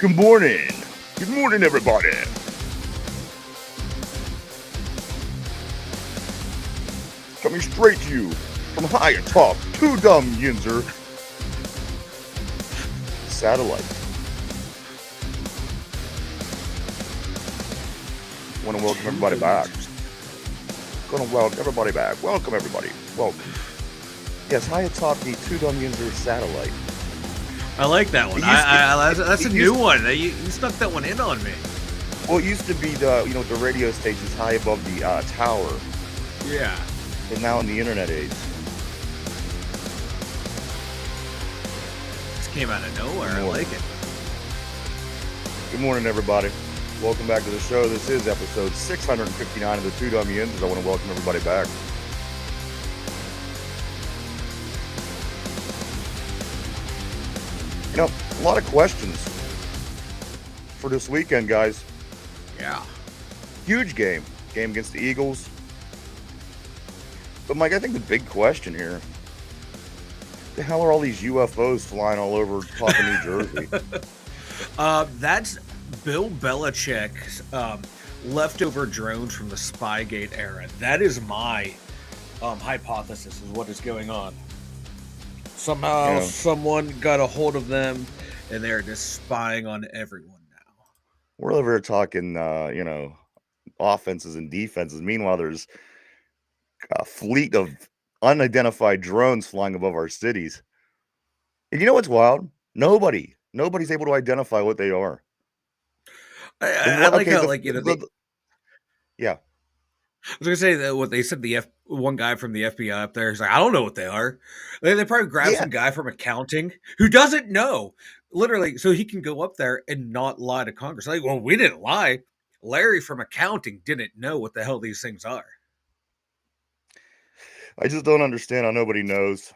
Good morning. Good morning, everybody. Coming straight to you from high atop Two Dumb Yinzer satellite. Want to welcome everybody back. Going to welcome everybody back. Welcome, everybody. Welcome. Yes, high atop the Two Dumb Yinzer satellite. I like that one. That's a new one. You snuck that one in on me. Well, it used to be the radio stations high above the tower. Yeah. But now in the internet age. This came out of nowhere. I like it. Good morning, everybody. Welcome back to the show. This is episode 659 of the Two Dumb Yinzers. I want to welcome everybody back. You know, a lot of questions for this weekend, guys. Yeah. Huge game. Game against the Eagles. But, Mike, I think the big question here, the hell are all these UFOs flying all over top of New Jersey? That's Bill Belichick's leftover drones from the Spygate era. That is my hypothesis is what is going on. Somehow someone got a hold of them, and they're just spying on everyone now. We're over here talking, offenses and defenses. Meanwhile, there's a fleet of unidentified drones flying above our cities. And you know what's wild? Nobody's able to identify what they are. I like how, yeah. I was gonna say that what they said. One guy from the FBI up there is like, I don't know what they are. They probably grabbed some guy from accounting who doesn't know, literally, so he can go up there and not lie to Congress. Like, well, we didn't lie. Larry from accounting didn't know what the hell these things are. I just don't understand how nobody knows.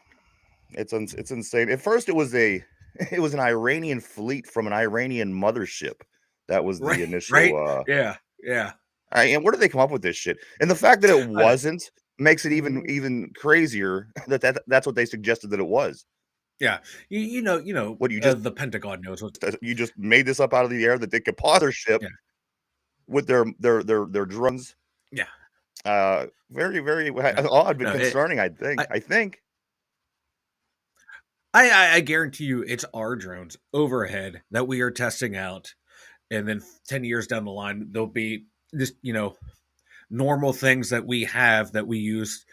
It's insane. At first, it was an Iranian fleet from an Iranian mothership. That was the initial. Right? Yeah. And where did they come up with this shit? And the fact that it wasn't makes it even crazier. That's what they suggested that it was. Yeah, you know what you just the Pentagon knows what you just made this up out of the air that they could pause their ship with their drones. Yeah. Very, very odd, but concerning. I think. I guarantee you, it's our drones overhead that we are testing out, and then 10 years down the line, there'll be just normal things that we have that we use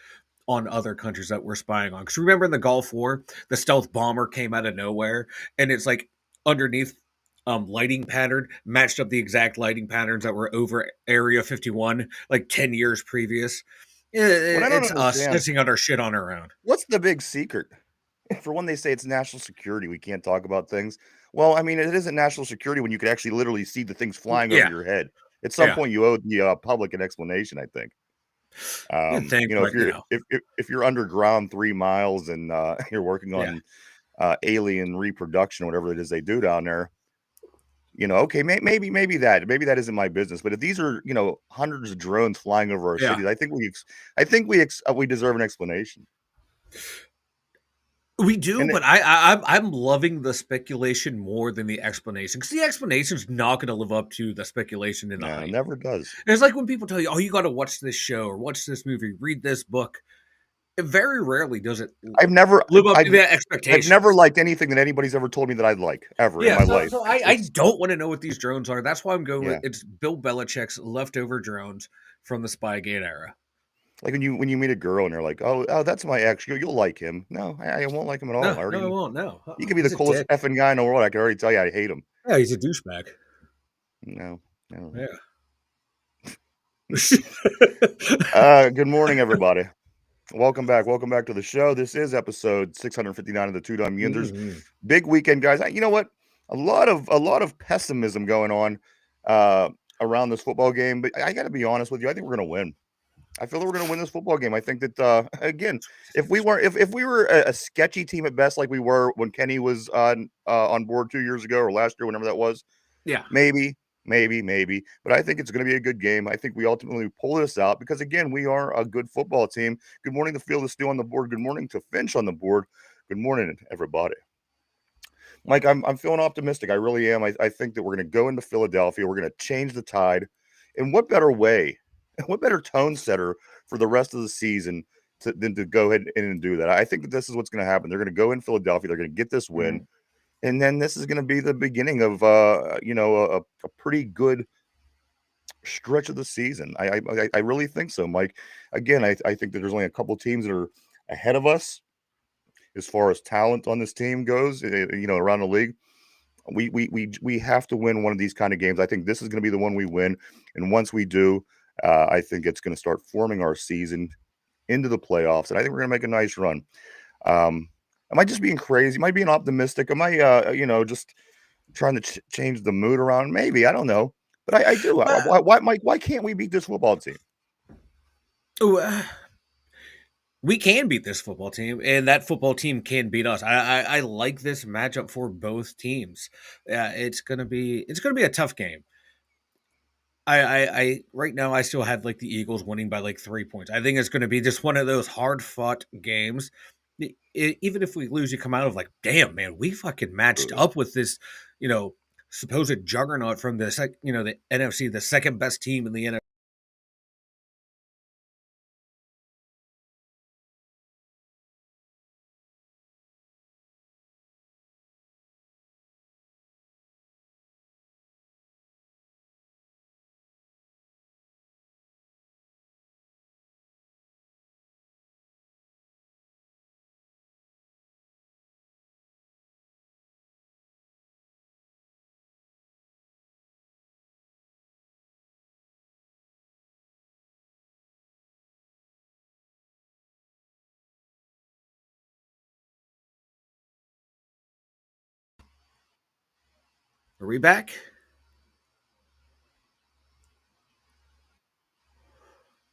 on other countries that we're spying on. Because remember in the Gulf War, the stealth bomber came out of nowhere, and it's like underneath lighting pattern matched up the exact lighting patterns that were over Area 51 like 10 years previous. It's us testing out our shit on our own. What's the big secret? For one, they say it's national security. We can't talk about things. Well, I mean, it isn't national security when you could actually literally see the things flying over your head. At some point, you owe the public an explanation, I think. If you're underground 3 miles and you're working on alien reproduction, whatever it is they do down there, okay, maybe that isn't my business. But if these are hundreds of drones flying over our cities, I think we deserve an explanation. We do, but I'm loving the speculation more than the explanation, because the explanation is not going to live up to the speculation in the hype. It never does. It's like when people tell you, "Oh, you got to watch this show or watch this movie, read this book." It very rarely does it. I've never live up to that expectation. I've never liked anything that anybody's ever told me that I'd like ever in my life. So I don't want to know what these drones are. That's why I'm going with it's Bill Belichick's leftover drones from the Spygate era. Like when you meet a girl and they're like, oh, that's my ex. You'll like him. No, I won't like him at all. No, I won't. No, he could be the coolest effing guy in the world. I can already tell you, I hate him. Yeah, he's a douchebag. No. Yeah. Good morning, everybody. Welcome back to the show. This is episode 659 of the Two Dumb Yinzers. Mm-hmm. Big weekend, guys. You know what? A lot of pessimism going on around this football game, but I got to be honest with you. I think we're going to win. I feel that we're going to win this football game. I think that again, if we were a sketchy team at best, like we were when Kenny was on board 2 years ago or last year, whenever that was, maybe. But I think it's going to be a good game. I think we ultimately pull this out because again, we are a good football team. Good morning, the field is still on the board. Good morning to Finch on the board. Good morning, everybody. Mike, I'm feeling optimistic. I really am. I think that we're going to go into Philadelphia. We're going to change the tide. And what better way, what better tone setter for the rest of the season than to go ahead and do that? I think that this is what's going to happen. They're going to go in Philadelphia. They're going to get this win. Mhm. And then this is going to be the beginning of, a pretty good stretch of the season. I really think so, Mike. Again, I think that there's only a couple teams that are ahead of us as far as talent on this team goes, around the league. We have to win one of these kind of games. I think this is going to be the one we win, and once we do, I think it's going to start forming our season into the playoffs, and I think we're going to make a nice run. Um, am I just being crazy? Am I being optimistic? Am I, just trying to change the mood around? Maybe I don't know, but I do. Well, Why, Mike? Why can't we beat this football team? ooh, we can beat this football team, and that football team can beat us. I like this matchup for both teams. Yeah, it's gonna be a tough game. I right now I still have like the Eagles winning by like 3 points. I think it's going to be just one of those hard fought games. Even if we lose, you come out of like, damn man, we fucking matched up with this, you know, supposed juggernaut from the NFC, the second best team in the NFC. Are we back?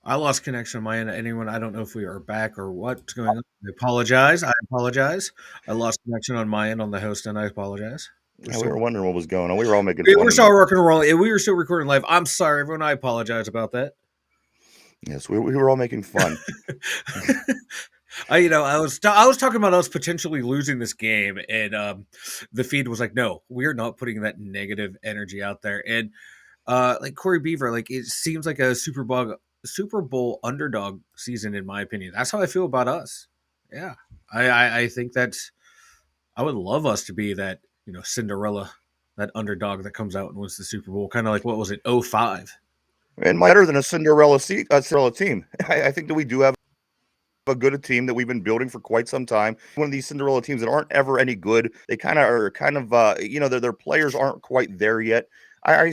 I lost connection on my end. Anyone? I don't know if we are back or what's going on. I apologize. I apologize. I lost connection on my end on the host, and I apologize. We're Yeah, we still were wondering what was going on. We were all making fun we're of you. still rocking and rolling. We were still recording live. I'm sorry, everyone. I apologize about that. Yes, we were all making fun. I was talking about us potentially losing this game, and the feed was like, "No, we're not putting that negative energy out there." And like Corey Beaver, like it seems like a Super Bowl underdog season, in my opinion. That's how I feel about us. Yeah, I think that's. I would love us to be that Cinderella, that underdog that comes out and wins the Super Bowl, kind of like what was it, 05. And better than a Cinderella team. I think that we do have a good team that we've been building for quite some time. One of these Cinderella teams that aren't ever any good. They their players aren't quite there yet. I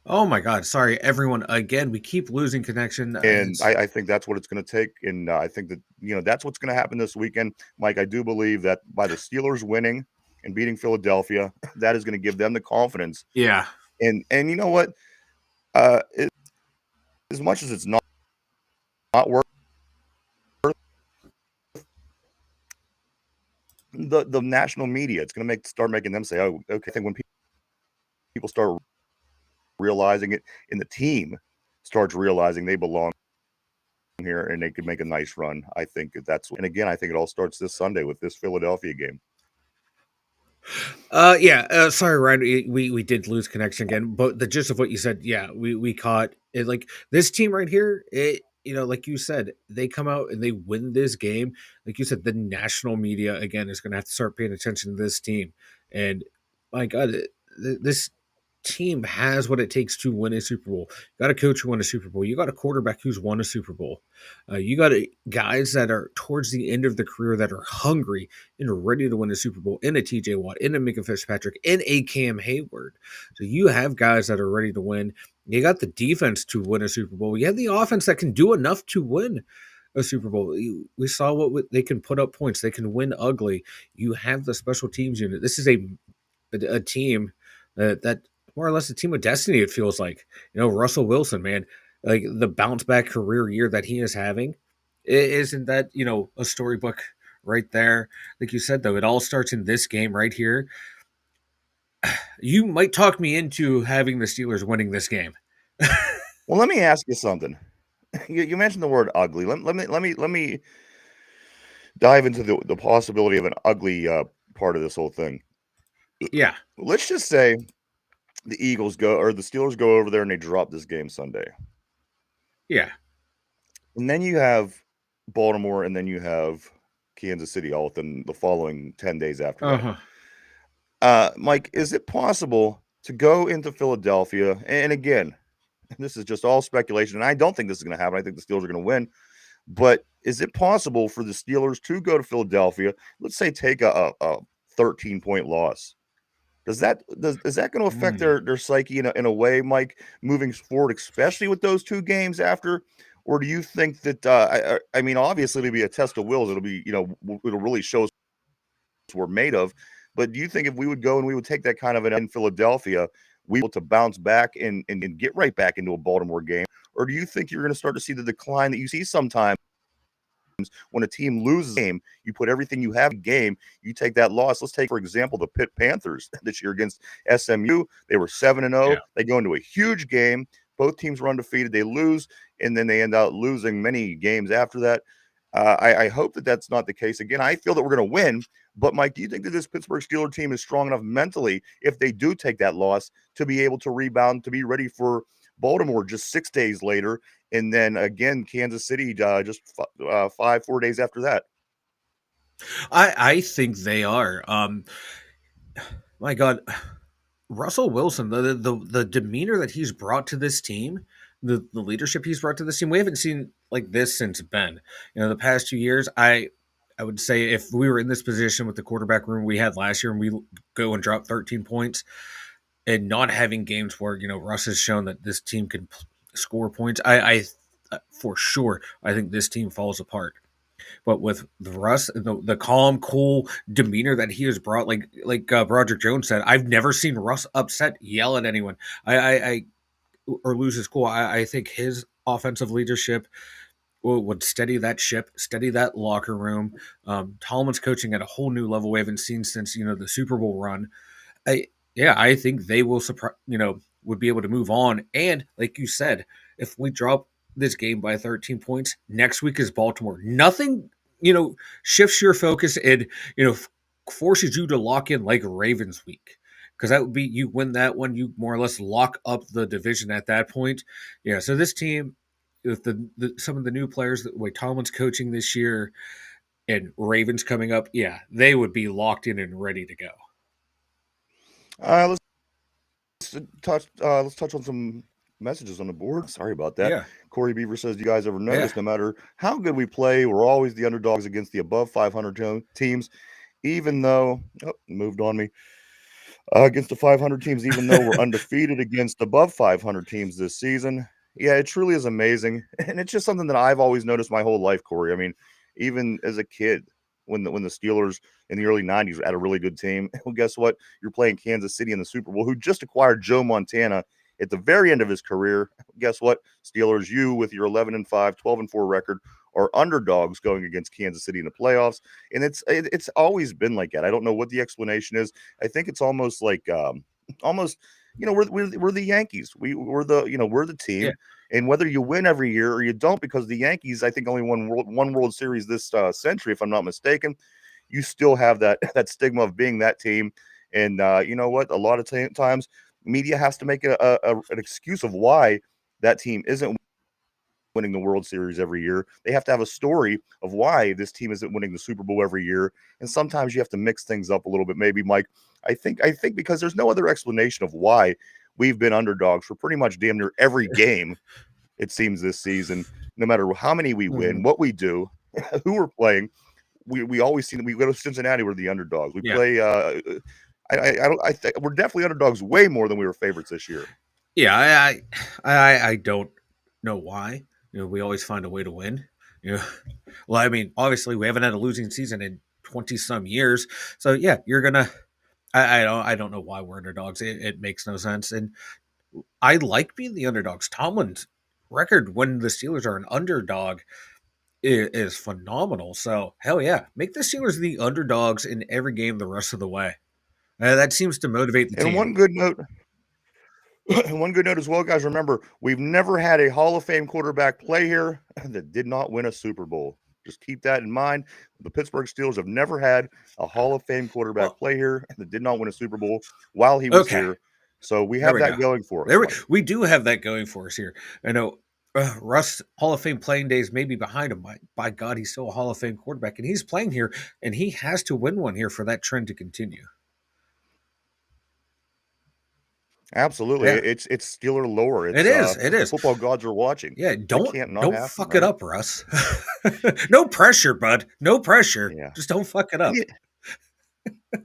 Oh my God! Sorry, everyone. Again, we keep losing connection. and I think that's what it's going to take, and I think that that's what's going to happen this weekend, Mike. I do believe that by the Steelers winning and beating Philadelphia, that is going to give them the confidence. Yeah. And you know what? Uh, as much as it's not worth the national media, it's going to start making them say, "Oh, okay." I think when people start realizing it, and the team starts realizing they belong here and they could make a nice run. I think that's, and again, I think it all starts this Sunday with this Philadelphia game. Yeah. Sorry, Ryan. We did lose connection again, but the gist of what you said, yeah, we caught it. Like this team right here, like you said, they come out and they win this game. Like you said, the national media again is going to have to start paying attention to this team. And my God, this. team has what it takes to win a Super Bowl. You got a coach who won a Super Bowl. You got a quarterback who's won a Super Bowl. You got guys that are towards the end of the career that are hungry and ready to win a Super Bowl in a TJ Watt, in a Minka Fitzpatrick, in a Cam Hayward. So you have guys that are ready to win. You got the defense to win a Super Bowl. You have the offense that can do enough to win a Super Bowl. We saw they can put up points. They can win ugly. You have the special teams unit. This is a team that more or less a team of destiny. It feels like, Russell Wilson, man, like the bounce back career year that he is having. Isn't that a storybook right there? Like you said, though, it all starts in this game right here. You might talk me into having the Steelers winning this game. Well, let me ask you something. You mentioned the word ugly. Let me dive into the possibility of an ugly part of this whole thing. Yeah, Let's just say the Eagles go or the Steelers go over there and they drop this game Sunday. yeah, And then you have Baltimore and then you have Kansas City all within the following 10 days after that. uh-huh. Mike, is it possible to go into Philadelphia? And again, this is just all speculation, and I don't think this is going to happen. I think the Steelers are going to win. But is it possible for the Steelers to go to Philadelphia, let's say take a 13-point loss? Is that going to affect Mm. their psyche in a way, Mike, moving forward, especially with those two games after? Or do you think that I mean, obviously it'll be a test of wills. It'll be, it'll really show us what we're made of. But do you think if we would go and we would take that kind of an in Philadelphia, we able to bounce back and get right back into a Baltimore game? Or do you think you're going to start to see the decline that you see sometimes when a team loses a game, you put everything you have in game, you take that loss. Let's take, for example, the Pitt Panthers this year against SMU. They were 7-0. Yeah. They go into a huge game. Both teams were undefeated. They lose, and then they end up losing many games after that. I hope that that's not the case again. I feel that we're going to win. But, Mike, do you think that this Pittsburgh Steelers team is strong enough mentally, if they do take that loss, to be able to rebound, to be ready for Baltimore just 6 days later, and then again Kansas City just 4 days after that? I think they are. My God, Russell Wilson, the demeanor that he's brought to this team, the leadership he's brought to this team, we haven't seen like this since Ben. The past 2 years, I would say if we were in this position with the quarterback room we had last year and we go and drop 13 points and not having games where Russ has shown that this team can score points, I for sure I think this team falls apart. But with the Russ, the calm, cool demeanor that he has brought, like Broderick Jones said, I've never seen Russ upset, yell at anyone, I or lose his cool. I think his offensive leadership would steady that ship, steady that locker room. Tolman's coaching at a whole new level we haven't seen since the Super Bowl run. I think they will would be able to move on. And like you said, if we drop this game by 13 points, next week is Baltimore. Nothing, shifts your focus and, forces you to lock in like Ravens week. Because that would be, you win that one, you more or less lock up the division at that point. Yeah, so this team, with some of the new players that way Tomlin's coaching this year and Ravens coming up, yeah, they would be locked in and ready to go. Let's let's touch on some messages on the board. Sorry about that. Yeah. Corey Beaver says, "Do you guys ever Yeah. notice? No matter how good we play, we're always the underdogs against the above 500 teams, even though moved on me against the 500 teams, even though we're undefeated against above 500 teams this season." Yeah, it truly is amazing, and it's just something that I've always noticed my whole life, Corey. I mean, even as a kid, when the Steelers in the early 90s had a really good team, well, guess what? You're playing Kansas City in the Super Bowl, who just acquired Joe Montana at the very end of his career. Guess what? Steelers, you with your 11-5, 12-4 record, are underdogs going against Kansas City in the playoffs, and it's always been like that. I don't know what the explanation is. I think it's almost like almost we're the Yankees. We're the team. Yeah. And whether you win every year or you don't, because the Yankees, I think, only won one World Series this century, if I'm not mistaken, you still have that stigma of being that team. And you know what? A lot of times, media has to make an excuse of why that team isn't winning the World Series every year. They have to have a story of why this team isn't winning the Super Bowl every year. And sometimes you have to mix things up a little bit. Maybe, Mike, I think because there's no other explanation of why we've been underdogs for pretty much damn near every game, it seems, this season. No matter how many we win, Mhm. what we do, who we're playing, we always see that we go to Cincinnati, we're the underdogs. We Yeah. play, I don't I think we're definitely underdogs way more than we were favorites this year. Yeah, I don't know why. We always find a way to win. You know, well, I mean, obviously we haven't had a losing season in 20 some years, so yeah, you're gonna. I don't know why we're underdogs. It makes no sense, and I like being the underdogs. Tomlin's record when the Steelers are an underdog is phenomenal. So hell yeah, make the Steelers the underdogs in every game the rest of the way. That seems to motivate the And team. one good note one good note as well, guys, remember, we've never had a Hall of Fame quarterback play here that did not win a Super Bowl. Just keep that in mind. The Pittsburgh Steelers have never had a Hall of Fame quarterback Well, play here that did not win a Super Bowl while he was okay, here. So we there have we go. that going for us, There Mike. we do have that going for us here. I know Russ Hall of Fame playing days may be behind him. By God, he's still a Hall of Fame quarterback, and he's playing here, and he has to win one here for that trend to continue. Absolutely. Yeah, It's Steeler lore. it It's is. It the is. football gods are watching. Yeah, That don't can't not don't happen, fuck it right? up, Russ. No pressure, bud. No pressure. Yeah. Just don't fuck it up. Yeah.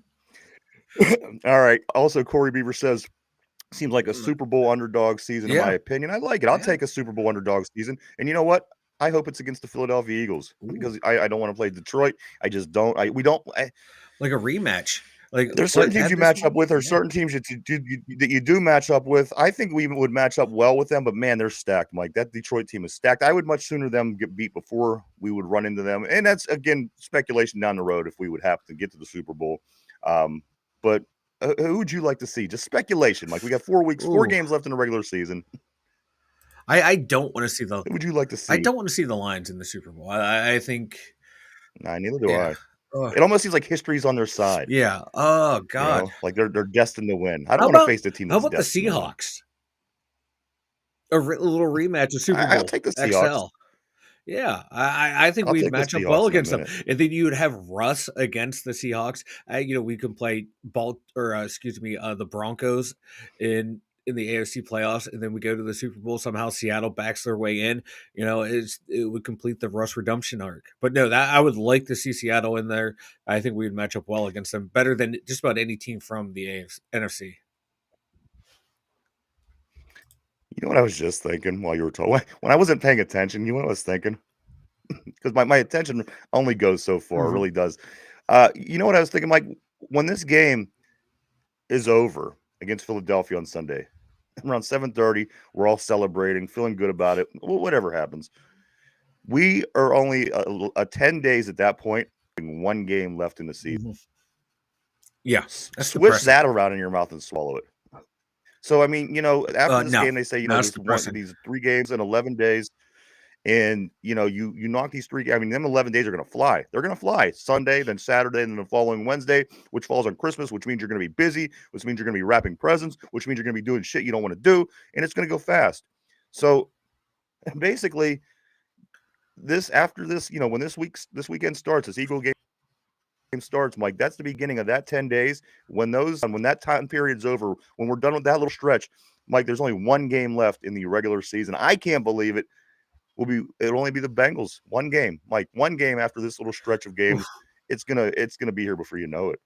All right. Also, Corey Beaver says, seems like a Mm, Super Bowl underdog season, in my yeah, opinion. I like it. I'll yeah. take a Super Bowl underdog season. And you know what? I hope it's against the Philadelphia Eagles Ooh, because I don't want to play Detroit. I just don't. We don't. like a rematch. Like There's certain let's teams have you this match up one. with, or Yeah. certain teams that you do match up with. I think we even would match up well with them, but man, they're stacked, Mike. That Detroit team is stacked. I would much sooner them get beat before we would run into them. And that's, again, speculation down the road if we would happen to get to the Super Bowl. Um, but who would you like to see? Just speculation. Mike, we got 4 weeks, four Ooh, games left in the regular season. I don't want to see the Who would you like to I see? don't want to see the Lions in the Super Bowl. I think Nah, neither do yeah. I. Ugh, It almost seems like history's on their side. yeah. Oh You God. know, like they're destined to win. I don't How want to about face the team how that's about the destined to win. Seahawks? A little rematch of Super I'll Bowl take the Seahawks. XL. Yeah, I think I'll we'd take the match up well Seahawks in a against them, minute. and then you would have Russ against the Seahawks. We can play excuse me, the Broncos in the AFC playoffs, and then we go to the Super Bowl. Somehow Seattle backs their way in. It would complete the Russ redemption arc. But no, that I would like to see Seattle in there. I think we'd match up well against them, better than just about any team from the NFC. You know what I was just thinking while you were talking? When I wasn't paying attention, you know what I was thinking? Because my attention only goes so far, it Mhm. really does. You know what I was thinking, Mike? When this game is over against Philadelphia on Sunday, around 7:30, we're all celebrating, feeling good about it. Whatever happens, we are only 10 days at that point, one game left in the season. Mhm. Yeah, that's Swish depressing. that around in your mouth and swallow it. So, I mean, after this No, game, they say, that's there's depressing. these 3 games in 11 days. And, you knock these 3 I mean, them 11 days are gonna fly. They're gonna fly. Sunday, then Saturday, and then the following Wednesday, which falls on Christmas, which means you're gonna be busy, which means you're gonna be wrapping presents, which means you're gonna be doing shit you don't wanna do, and it's gonna go fast. So, basically, this after this, when this weekend starts, this Eagle game starts, Mike, that's the beginning of that 10 days. When that time period's over, when we're done with that little stretch, Mike, there's only 1 game left in the regular season. I can't believe it. It'll only be the Bengals. 1 game, Mike, 1 game after this little stretch of Oof. games. It's gonna be here before you know it.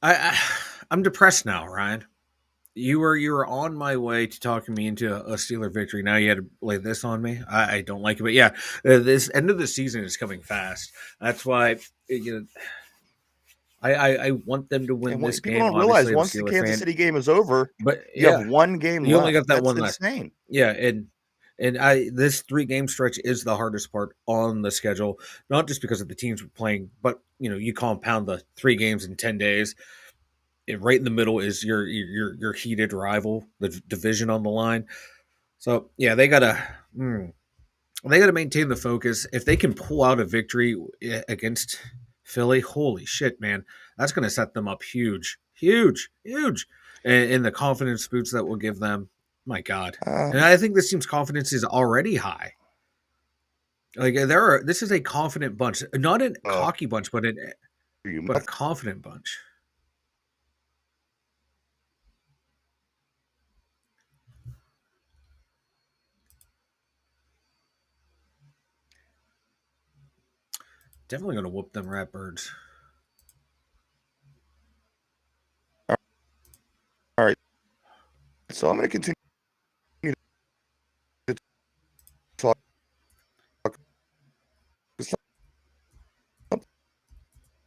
I I'm depressed now, Ryan. You were on my way to talking me into a Steeler victory. Now you had to lay this on me. I don't like it, but yeah, this end of the season is coming fast. That's why I want them to win And this what people game. don't realize, Obviously, I'm a once the Steeler Kansas fan, City game is over, but you have yeah, 1 game you only left. got that That's one left. insane. Yeah, and I this 3 game stretch is the hardest part on the schedule, not just because of the teams we're playing, but you compound the 3 games in 10 days. Right in the middle is your heated rival, the division on the line. So yeah, they gotta maintain the focus. If they can pull out a victory against Philly, holy shit, man, that's gonna set them up huge, huge, huge, and the confidence boots that will give them. My God, Uh, and I think this team's confidence is already high. Like this is a confident bunch, not a uh, cocky bunch, but you a confident bunch. Definitely gonna whoop them Ratbirds. All right. So I'm going to continue to talk.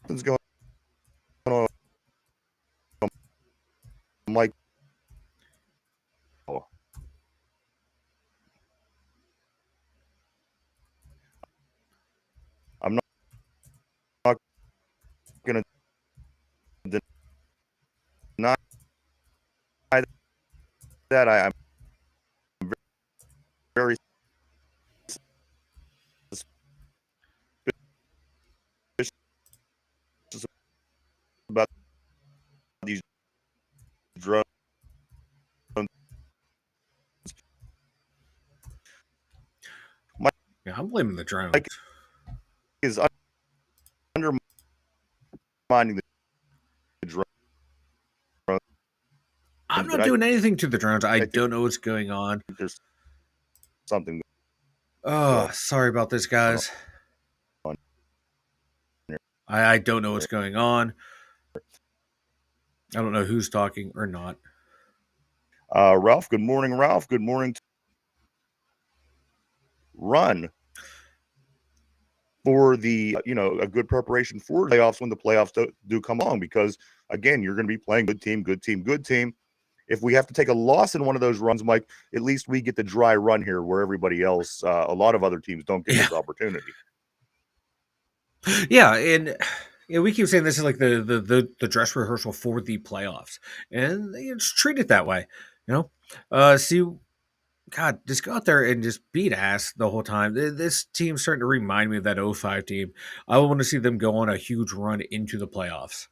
Something's going on, Mike. I'm not going to deny that. I'm very suspicious about these drones. Mike Yeah, I'm blaming the drones. is undermining the drones. I'm But not doing anything to the drones. I I think don't know what's going on. there's something Oh, sorry about this, going guys. on here. I don't know what's going on. I don't know who's talking or not. Ralph, good morning, Ralph. Good morning. Run for the a good preparation for playoffs when the playoffs do come along, because again, you're going to be playing good team, good team, good team. If we have to take a loss in one of those runs, Mike, at least we get the dry run here where everybody else, a lot of other teams don't get Yeah, this opportunity. yeah, and we keep saying this is like the dress rehearsal for the playoffs, and it's treated that way. You know, see, God, just go out there and just beat ass the whole time. This team's starting to remind me of that '05 team. I want to see them go on a huge run into the playoffs.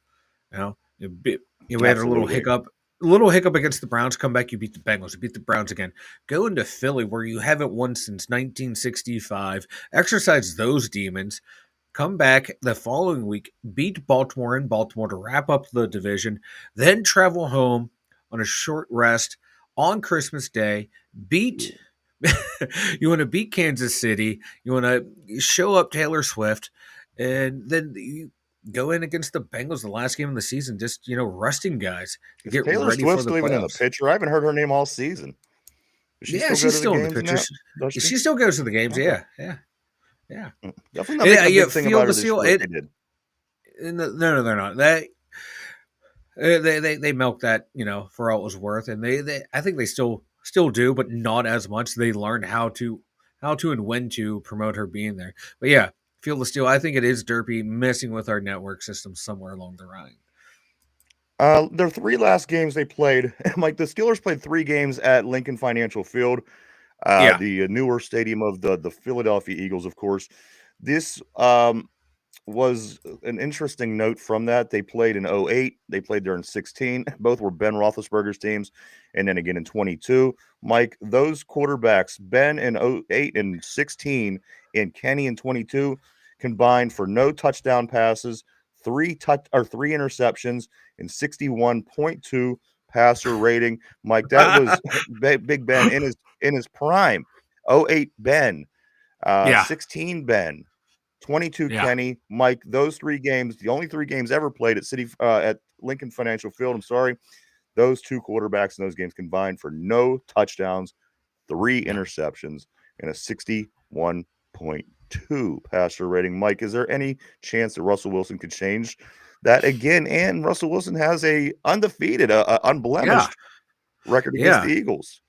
You know, we had Absolutely. a little hiccup against the Browns. Come back, you beat the Bengals, you beat the Browns again. Go into Philly where you haven't won since 1965. Exercise those demons. Come back the following week, beat Baltimore in Baltimore to wrap up the division, then travel home on a short rest on Christmas Day. Beat you want to beat Kansas City. You want to show up Taylor Swift, and then you go in against the Bengals the last game of the season. Just resting guys to Is get Taylor ready Swift for the still even in the playoffs. picture? I haven't heard her name all season. Does she Yeah, still go she's to the still in the games picture. now? Does she? She still goes to the games. Okay. Yeah, yeah, yeah. Definitely not Yeah, making a you big thing feel about the her this seal. like they did. No, they're not. They milk that for all it was worth, and they I think they still do, but not as much. They learned how to and when to promote her being there. But yeah, feel the steel. I think it is derpy messing with our network system somewhere along the line. Their three last games they played, Mike, the Steelers played three games at Lincoln Financial Field, Yeah. the newer stadium of the Philadelphia Eagles, of course. This was an interesting note from that. They played in '08. They played there in 16. Both were Ben Roethlisberger's teams. And then again in 22. Mike, those quarterbacks, Ben in '08 and 16 and Kenny in 22, combined for no touchdown passes, three interceptions, and 61.2 passer rating. Mike, that was Big Ben in his prime. '08 Ben, Yeah. 16 Ben, 22 Yeah. Kenny, Mike. Those three games, the only three games ever played at Lincoln Financial Field. I'm sorry, those two quarterbacks in those games combined for no touchdowns, three Yeah. interceptions, and a 61.2 passer rating. Mike, is there any chance that Russell Wilson could change that again? And Russell Wilson has a undefeated, Yeah. unblemished record against the Yeah. Eagles.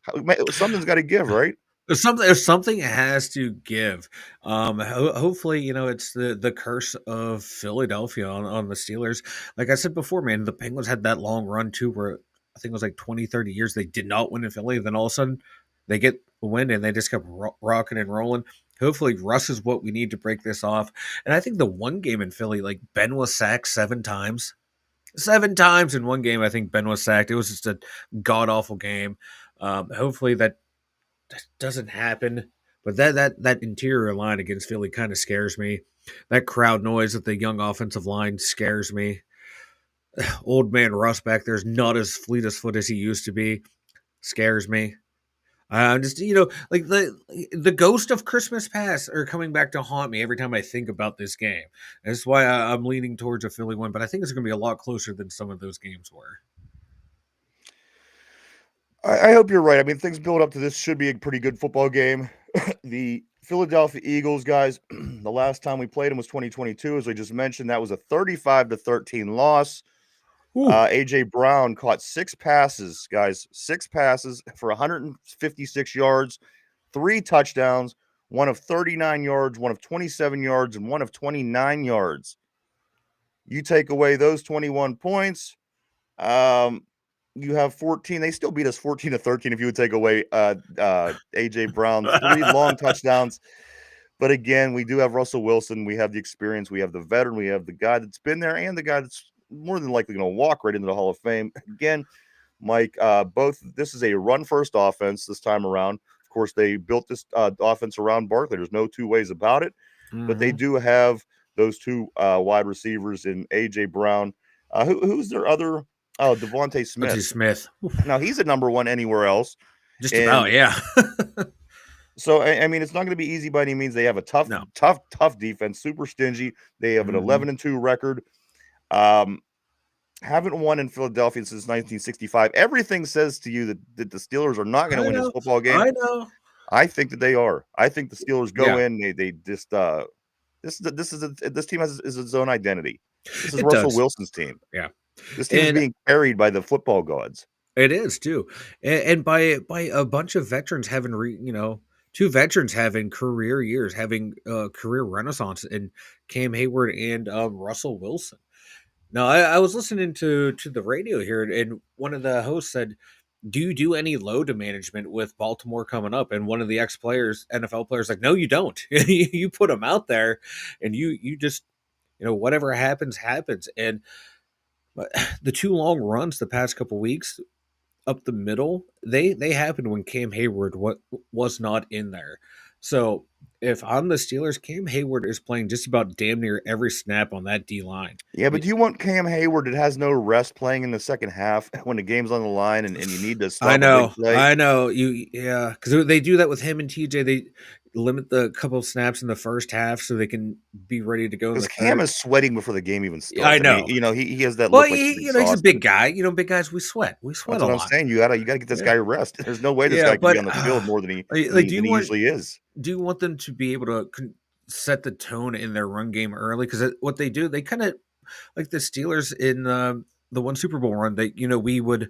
Something's got to give, right? If something has to give. Hopefully, it's the curse of Philadelphia on the Steelers. Like I said before, man, the Penguins had that long run too, where I think it was like 20, 30 years they did not win in Philly. Then all of a sudden they get a win and they just kept rocking and rolling. Hopefully, Russ is what we need to break this off. And I think the one game in Philly, like Ben was sacked 7 times. 7 times in one game, I think Ben was sacked. It was just a god awful game. Hopefully that doesn't happen. But that interior line against Philly kind of scares me. That crowd noise at the young offensive line scares me. Old man Russ back there's not as fleet as foot as he used to be. Scares me. I'm just, like the ghost of Christmas past are coming back to haunt me every time I think about this game. That's why I'm leaning towards a Philly win, but I think it's going to be a lot closer than some of those games were. I hope you're right. I mean, things build up to this should be a pretty good football game. The Philadelphia Eagles, guys, the last time we played them was 2022, as I just mentioned. That was a 35-13 loss. Ooh, AJ Brown caught 6 passes, guys, 6 passes for 156 yards, 3 touchdowns, one of 39 yards, one of 27 yards, and one of 29 yards. You take away those 21 points, um, you have 14. They still beat us 14-13 if you would take away AJ Brown's 3 long touchdowns. But again, we do have Russell Wilson. We have the experience. We have the veteran. We have the guy that's been there and the guy that's more than likely going to walk right into the Hall of Fame. Again, Mike, both this is a run first offense this time around. Of course, they built this offense around Barkley. There's no two ways about it. But they hmm. do have those two wide receivers in AJ Brown. Who's their other? Oh, Devontae Let's see, Smith. Smith. Now he's at number one anywhere else. Just about, And yeah. so, I mean, it's not going to be easy by any means. They have a tough, No. tough, tough defense, super stingy. They have an Hmm. 11-2 record. Um, haven't won in Philadelphia since 1965. Everything says to you that the Steelers are not going to I win this know. football game. I know. I think that they are. I think the Steelers go Yeah, in. They just this team is its own identity. This is it Russell does. Wilson's team. Yeah. This team is And being carried by the football gods. it is too, and by a bunch of veterans having two veterans having career years, having career renaissance, and Cam Hayward and Russell Wilson. Now, I was listening to the radio here, and one of the hosts said, "Do you do any load management with Baltimore coming up?" And one of the ex players, NFL players, like, "No, you don't. You put them out there, and you just whatever happens happens." And but the two long runs the past couple weeks up the middle, they happened when Cam Hayward was not in there. So if I'm the Steelers, Cam Hayward is playing just about damn near every snap on that D line. Yeah, but do you want Cam Hayward that has no rest playing in the second half when the game's on the line and you need to stop a big play? I know you, yeah, because they do that with him and TJ. They limit the couple of snaps in the first half so they can be ready to go in Because the Cam third. is sweating before the game even I starts. I mean, know. he has that Well, look like he's he's a big exhausted. guy. Big guys we sweat That's a what I'm lot. saying. You gotta get this Yeah, guy rest. There's no way this yeah, guy can be but on the field more than like, he usually is. do you want them to be able to set the tone in their run game early? Because what they do, they kind of like the Steelers in the one Super Bowl run. That we would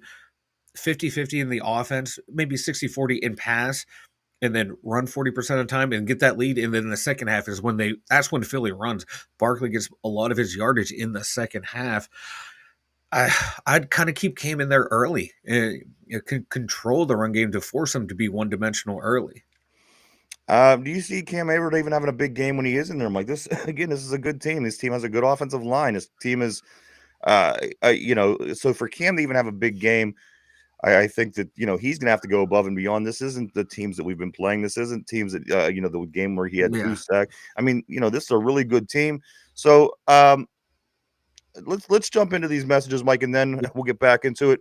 50-50 in the offense, maybe 60-40 in pass, and then run 40% of the time and get that lead. And then the second half is when that's when Philly runs. Barkley gets a lot of his yardage in the second half. I'd kind of keep Cam in there early and control the run game to force him to be one dimensional early. Do you see Cam Hayward even having a big game when he is in there? I'm like, this again. This is a good team. This team has a good offensive line. This team is, so for Cam to even have a big game, I think that he's going to have to go above and beyond. This isn't the teams that we've been playing. This isn't teams that the game where he had two Yeah. sacks. I mean, this is a really good team. So let's jump into these messages, Mike, and then Yeah. we'll get back into it.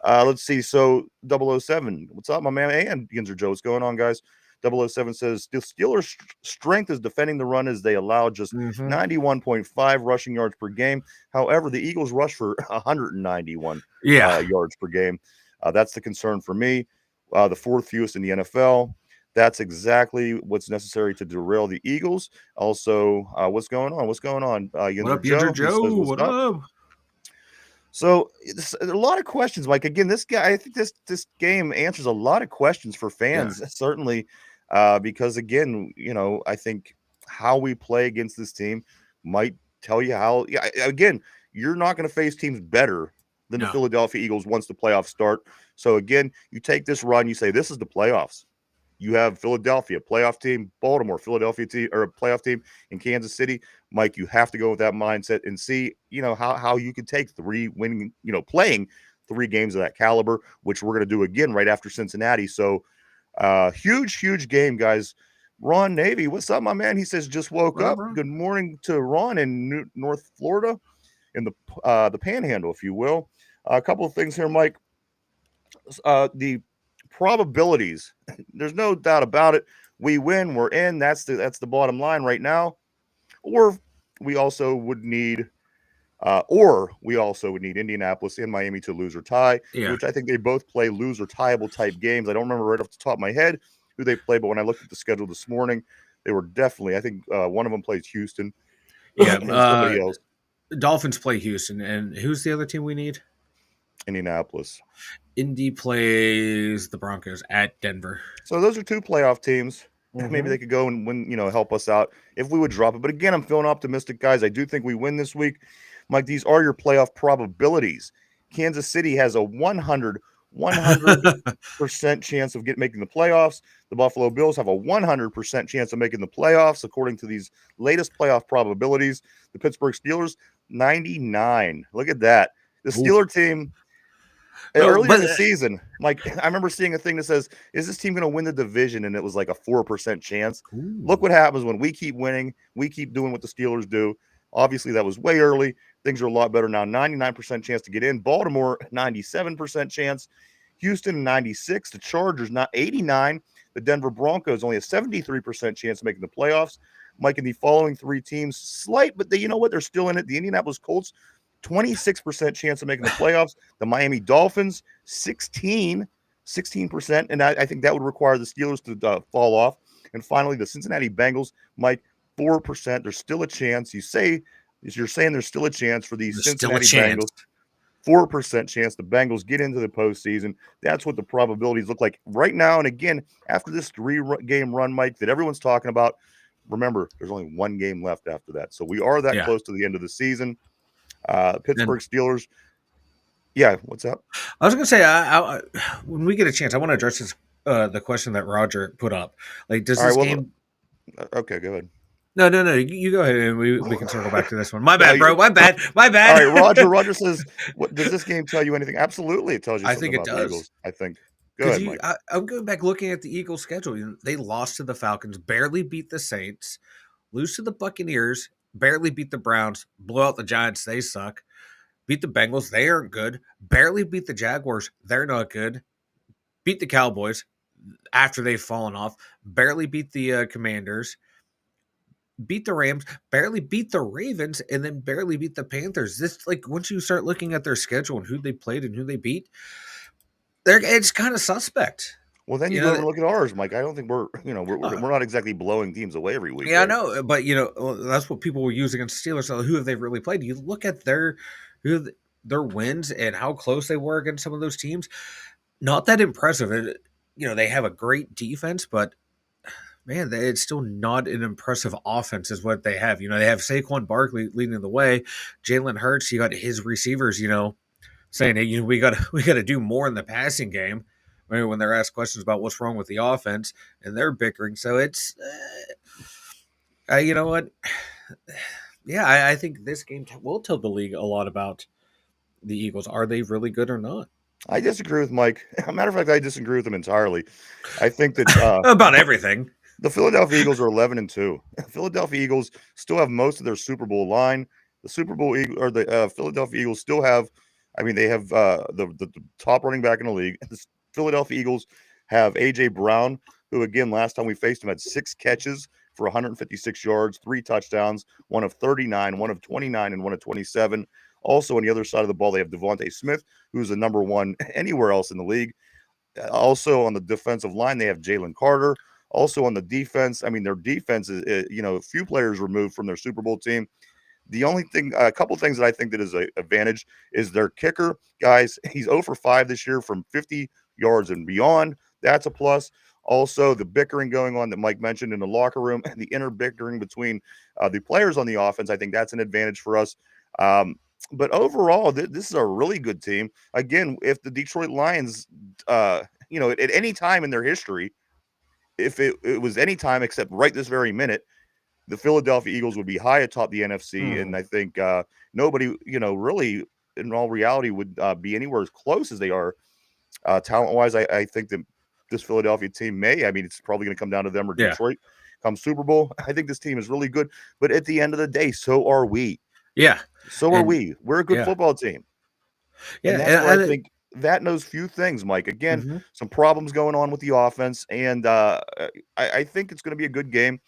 Let's see. So 007, what's up, my man? And Ginzer Joe, what's going on, guys? 007 says the Steelers' strength is defending the run as they allow just Mm-hmm. 91.5 rushing yards per game. However, the Eagles rush for 191 Yeah. yards per game. That's the concern for me. The fourth fewest in the NFL. That's exactly what's necessary to derail the Eagles. Also, what's going on? What's going on? What Yinzer up, Ginger Joe, he Joe? says, what's What up? up? So it's a lot of questions, Mike. Again, this guy, I think this game answers a lot of questions for Yeah. fans, certainly, because again, I think how we play against this team might tell you how. Yeah, again, you're not going to face teams better than the No. Philadelphia Eagles once the playoffs start. So again, you take this run, you say this is the playoffs. You have Philadelphia, playoff team, Baltimore, Philadelphia team, or a playoff team in Kansas City. Mike, you have to go with that mindset and see, how you can take playing 3 games of that caliber, which we're going to do again right after Cincinnati. So, huge game, guys. Ron Navy, what's up, my man? He says just woke What up, up. bro? Good morning to Ron in North Florida, in the Panhandle, if you will. A couple of things here, Mike. The probabilities. There's no doubt about it. We win, we're in. That's the bottom line right now. Or we also would need Indianapolis and Miami to lose or tie, Yeah. which I think they both play lose or tieable type games. I don't remember right off the top of my head who they play, but when I looked at the schedule this morning, they were definitely. I think one of them plays Houston Yeah. and somebody else Dolphins play Houston, and who's the other team we need? Indianapolis. Indy plays the Broncos at Denver. So those are two playoff teams. Maybe Mm-hmm. they could go and win, help us out if we would drop it. But again, I'm feeling optimistic, guys. I do think we win this week. Mike, these are your playoff probabilities. Kansas City has a 100% chance of making the playoffs. The Buffalo Bills have a 100% chance of making the playoffs, according to these latest playoff probabilities. The Pittsburgh Steelers, 99. Look at that. The Oof. Steeler team No, earlier but in the season, Mike, I remember seeing a thing that says, "Is this team going to win the division?" And it was like a 4% chance. Look ooh, what happens when we keep winning. We keep doing what the Steelers do. Obviously, that was way early. Things are a lot better now. 99% chance to get in. Baltimore, 97% chance. Houston, 96. The Chargers, not 89. The Denver Broncos, only a 73% chance of making the playoffs. Mike, in the following three teams, slight, but you know what? They're still in it. The Indianapolis Colts, 26% chance of making the playoffs. The Miami Dolphins, 16%. And I think that would require the Steelers to fall off. And finally, the Cincinnati Bengals, Mike, 4%. There's still a chance. You're saying there's still a chance for the there's still a Cincinnati chance. Bengals. 4% chance the Bengals get into the postseason. That's what the probabilities look like right now. And again, after this 3-game run, Mike, that everyone's talking about, remember, there's only one game left after that. So we are that Yeah. close to the end of the season. And Pittsburgh Steelers. Yeah, what's up? I was going to say, when we get a chance, I want to address this, the question that Roger put up. Like, does All right. this Well, game? okay, go ahead. No, no, no. You go ahead, and we can circle back to this one. My No, bad, bro. My bad. My all bad. right, Roger. Roger says, "What does this game tell you anything?" Absolutely, it tells you I something think it about the does. Eagles. I think. Go Because ahead, Mike. I'm going back looking at the Eagles' schedule. They lost to the Falcons, barely beat the Saints, lose to the Buccaneers, barely beat the Browns, blow out the Giants. They suck. Beat the Bengals. They aren't good. Barely beat the Jaguars. They're not good. Beat the Cowboys after they've fallen off. Barely beat the Commanders. Beat the Rams. Barely beat the Ravens, and then barely beat the Panthers. This, like, once you start looking at their schedule and who they played and who they beat, it's kind of suspect. Well, then you You go know, over and look at ours, Mike. I don't think we're not exactly blowing teams away every week, yeah, I right? know, but well, that's what people will use against the Steelers. So who have they really played? You look at their wins and how close they were against some of those teams. Not that impressive. They have a great defense, but man, it's still not an impressive offense, is what they have. They have Saquon Barkley leading the way. Jalen Hurts, you got his receivers, saying, "Hey, we got to do more in the passing game." Maybe when they're asked questions about what's wrong with the offense, and they're bickering. So it's, you know what? Yeah, I think this game will tell the league a lot about the Eagles. Are they really good or not? I disagree with Mike. As a matter of fact, I disagree with him entirely. I think that About everything. the Philadelphia Eagles are 11-2. Philadelphia Eagles still have most of their Super Bowl line. The Super Bowl Eagle, or the Philadelphia Eagles still have. I mean, they have the top running back in the league. The Philadelphia Eagles have AJ Brown, who again last time we faced him had 6 catches for 156 yards, 3 touchdowns, one of 39, one of 29, and one of 27. Also on the other side of the ball, they have Devontae Smith, who's the number one anywhere else in the league. Also on the defensive line, they have Jalen Carter. Also on the defense, I mean, their defense is, a few players removed from their Super Bowl team. The only thing, a couple things that I think that is an advantage is their kicker. Guys, he's 0 for 5 this year from 50 yards and beyond. That's a plus. Also, the bickering going on that Mike mentioned in the locker room and the inner bickering between the players on the offense, I think that's an advantage for us. But overall, this is a really good team. Again, if the Detroit Lions, at any time in their history, if it was any time except right this very minute, the Philadelphia Eagles would be high atop the NFC, and Mhm. I think nobody, really, in all reality, would be anywhere as close as they are talent-wise. I think that this Philadelphia team may. I mean, it's probably going to come down to them or Yeah, Detroit come Super Bowl. I think this team is really good, but at the end of the day, so are we. yeah, So are and we. We're a good yeah, football team, yeah, and that's where I and think. that and those few things, Mike. Again, Mhm. some problems going on with the offense, and I think it's going to be a good game.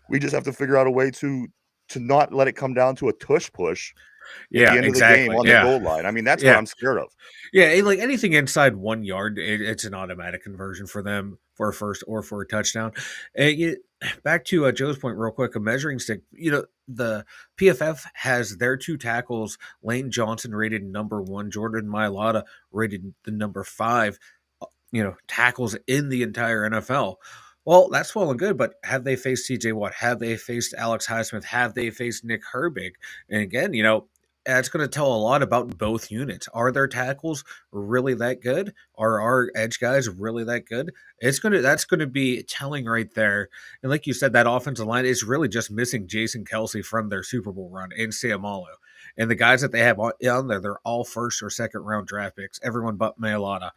We just have to figure out a way to not let it come down to a tush push at the Yeah, end of the game exactly. on the Yeah. goal line. I mean, that's what Yeah. I'm scared of. Yeah, like anything inside 1 yard, it's an automatic conversion for them for a first or for a touchdown. And back to Joe's point real quick, a measuring stick, the PFF has their 2 tackles, Lane Johnson rated number 1, Jordan Mailata rated the number 5, tackles in the entire NFL. Well, that's well and good, but have they faced TJ Watt? Have they faced Alex Highsmith? Have they faced Nick Herbig? And again, that's going to tell a lot about both units. Are their tackles really that good? Are our edge guys really that good? That's gonna be telling right there. And like you said, that offensive line is really just missing Jason Kelsey from their Super Bowl run and Seumalo. And the guys that they have on there, they're all first or second round draft picks, everyone but Mailata.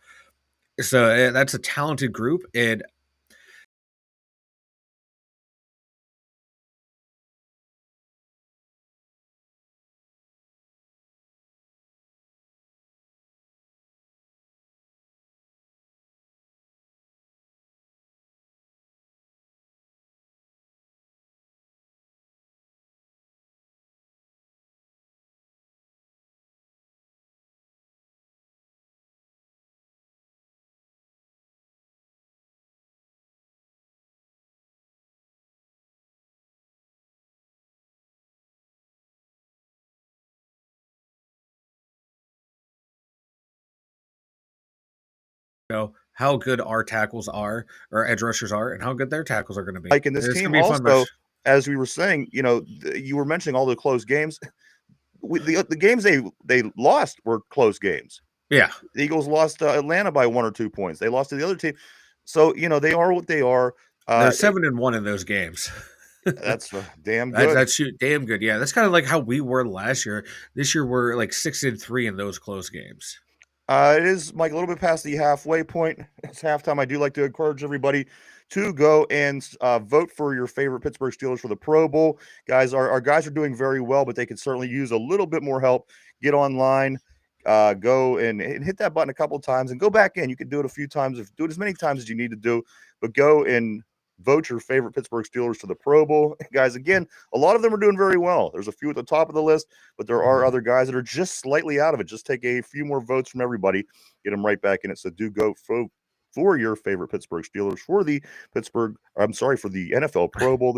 So that's a talented group, and how good our tackles are, or edge rushers are, and how good their tackles are going to be. Like in this It's team, going to be a fun match. also, as we were saying, you were mentioning all the close games. The games they lost were close games. Yeah, The Eagles lost to Atlanta by 1 or 2 points. They lost to the other team. So, they are what they are. they're Uh, it 7-1 in those games. that's, damn That's good. that's shoot damn good. Yeah, that's kind of like how we were last year. This year we're like 6-3 in those close games. It is, Mike, a little bit past the halfway point. It's halftime. I do like to encourage everybody to go and vote for your favorite Pittsburgh Steelers for the Pro Bowl. Guys, our guys are doing very well, but they could certainly use a little bit more help. Get online, go and hit that button a couple times and go back in. You can do it a few times, do it as many times as you need to do, but go and vote your favorite Pittsburgh Steelers to the Pro Bowl. Guys, again, a lot of them are doing very well. There's a few at the top of the list, but there are other guys that are just slightly out of it. Just take a few more votes from everybody, get them right back in it. So do go for your favorite Pittsburgh Steelers for the for the NFL Pro Bowl.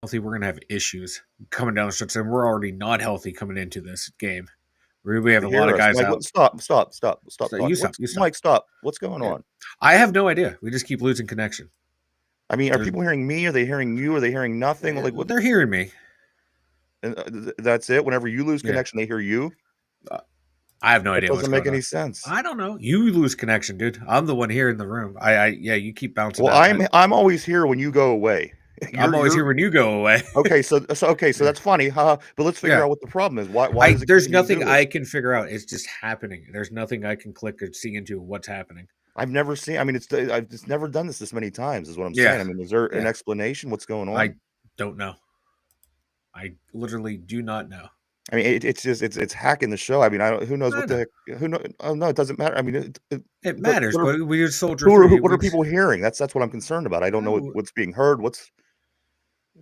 Healthy, we're gonna have issues coming down the stretch, and we're already not healthy coming into this game. We have a lot Hear of us, guys Mike. out. Stop So you talking. stop. What's You stop. Mike? Stop. What's going Yeah, on? I have no idea. We just keep losing connection. I mean, are There's, people hearing me? Are they hearing you? Are they hearing nothing? Like what? they're hearing me. And that's it. Whenever you lose Yeah, connection, they hear you. uh, I have no That idea what's doesn't make going any on. sense. I don't know. You lose connection, dude. I'm the one here in the room. Yeah. You keep bouncing Well, out. I'm always here when you go away. I'm always You're here when you go away. okay. So that's funny, huh? But let's figure Yeah. out what the problem is. Why does it There's continue to nothing do I this? can figure out. It's just happening. There's nothing I can click or see into what's happening. I've never seen. I mean, I've just never done this many times. Is what I'm Yeah. saying. I mean, is there an Yeah. explanation? What's going on? I don't know. I literally do not know. I mean, it's just it's hacking the show. I mean, I don't. Who knows I what the know. heck? Who know? Oh no, it doesn't matter. I mean, It matters, what are but we just soldier through. what are people hearing? That's what I'm concerned about. I don't know No, what's being heard. What's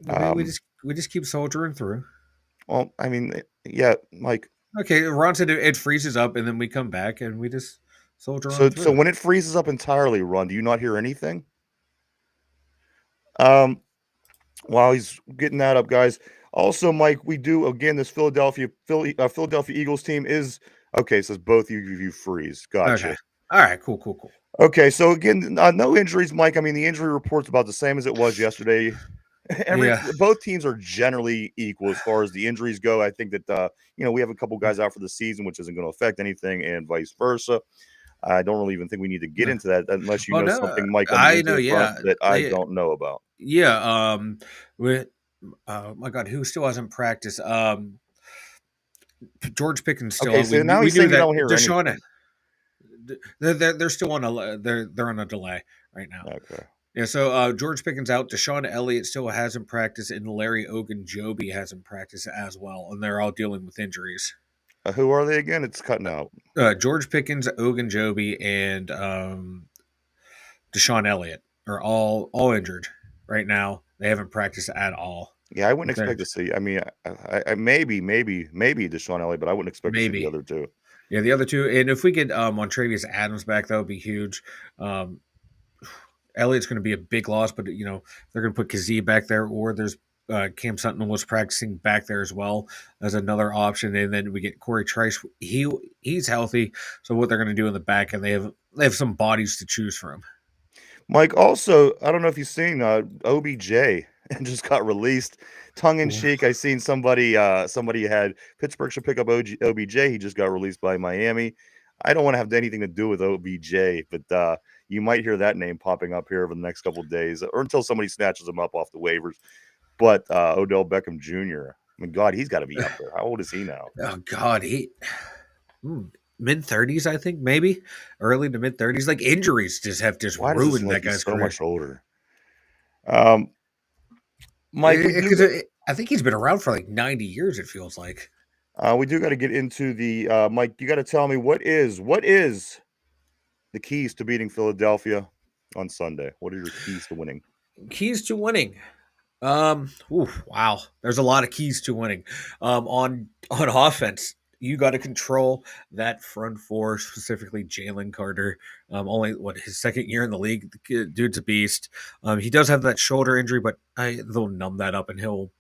we um. just keep soldiering through. Well, I mean, yeah, Mike. Okay, Ron said it freezes up, and then we come back, and we just soldier on So through. when it freezes up entirely, Ron, do you not hear anything? Um, while he's getting that up, guys. Also, Mike, we do again. This Philadelphia Eagles team is okay. It says both you freeze. Okay. Gotcha. All right. Cool. Cool. Cool. Okay, so again, no injuries, Mike. I mean, the injury report's about the same as it was yesterday. Yeah. Both teams are generally equal as far as the injuries go. I think that we have a couple guys out for the season, which isn't going to affect anything, and vice versa. I don't really even think we need to get No. into that unless you Oh know no, something, Mike, on the I know. injury front Yeah. that I don't know about. Yeah. With my God, who still hasn't practiced? George Pickens still Okay, out. We so now we he's knew saying you that don't hear Deshaun. anything. They're still on a they're on a delay right now. Okay. Yeah, so George Pickens out, Deshaun Elliott still hasn't practiced, and Larry Ogunjobi hasn't practiced as well, and they're all dealing with injuries. Who are they again? It's cutting out. George Pickens, Ogunjobi, and Deshaun Elliott are all injured right now. They haven't practiced at all. Yeah, I wouldn't With their expect to see. I mean, I maybe Deshaun Elliott, but I wouldn't expect to see the maybe, other two. yeah, the other two, and if we get Montravius Adams back, that would be huge. Um, Elliott's going to be a big loss, but they're going to put Kazee back there, or there's Cam Sutton was practicing back there as well as another option, and then we get Corey Trice. He's healthy, so what they're going to do in the back, and they have some bodies to choose from. Mike, also, I don't know if you've seen OBJ just got released. Tongue in cheek, I seen somebody had Pittsburgh should pick up OBJ. He just got released by Miami. I don't want to have anything to do with OBJ, but you might hear that name popping up here over the next couple of days, or until somebody snatches him up off the waivers. But Odell Beckham Jr. I mean, God, he's got to be up there. How old is he now? Oh God, mid 30s, I think, maybe early to mid 30s. Like injuries have just Why does it seem ruined like that he's guy's so career. much older? Um, Mike, Because I think he's been around for like 90 years. It feels like. we do got to get into the Mike. You got to tell me what is the keys to beating Philadelphia on Sunday. What are your keys to winning? Keys to winning. Wow. There's a lot of keys to winning. On offense, you got to control that front four, specifically Jalen Carter. Only his second year in the league. The dude's a beast. He does have that shoulder injury, but they'll numb that up and he'll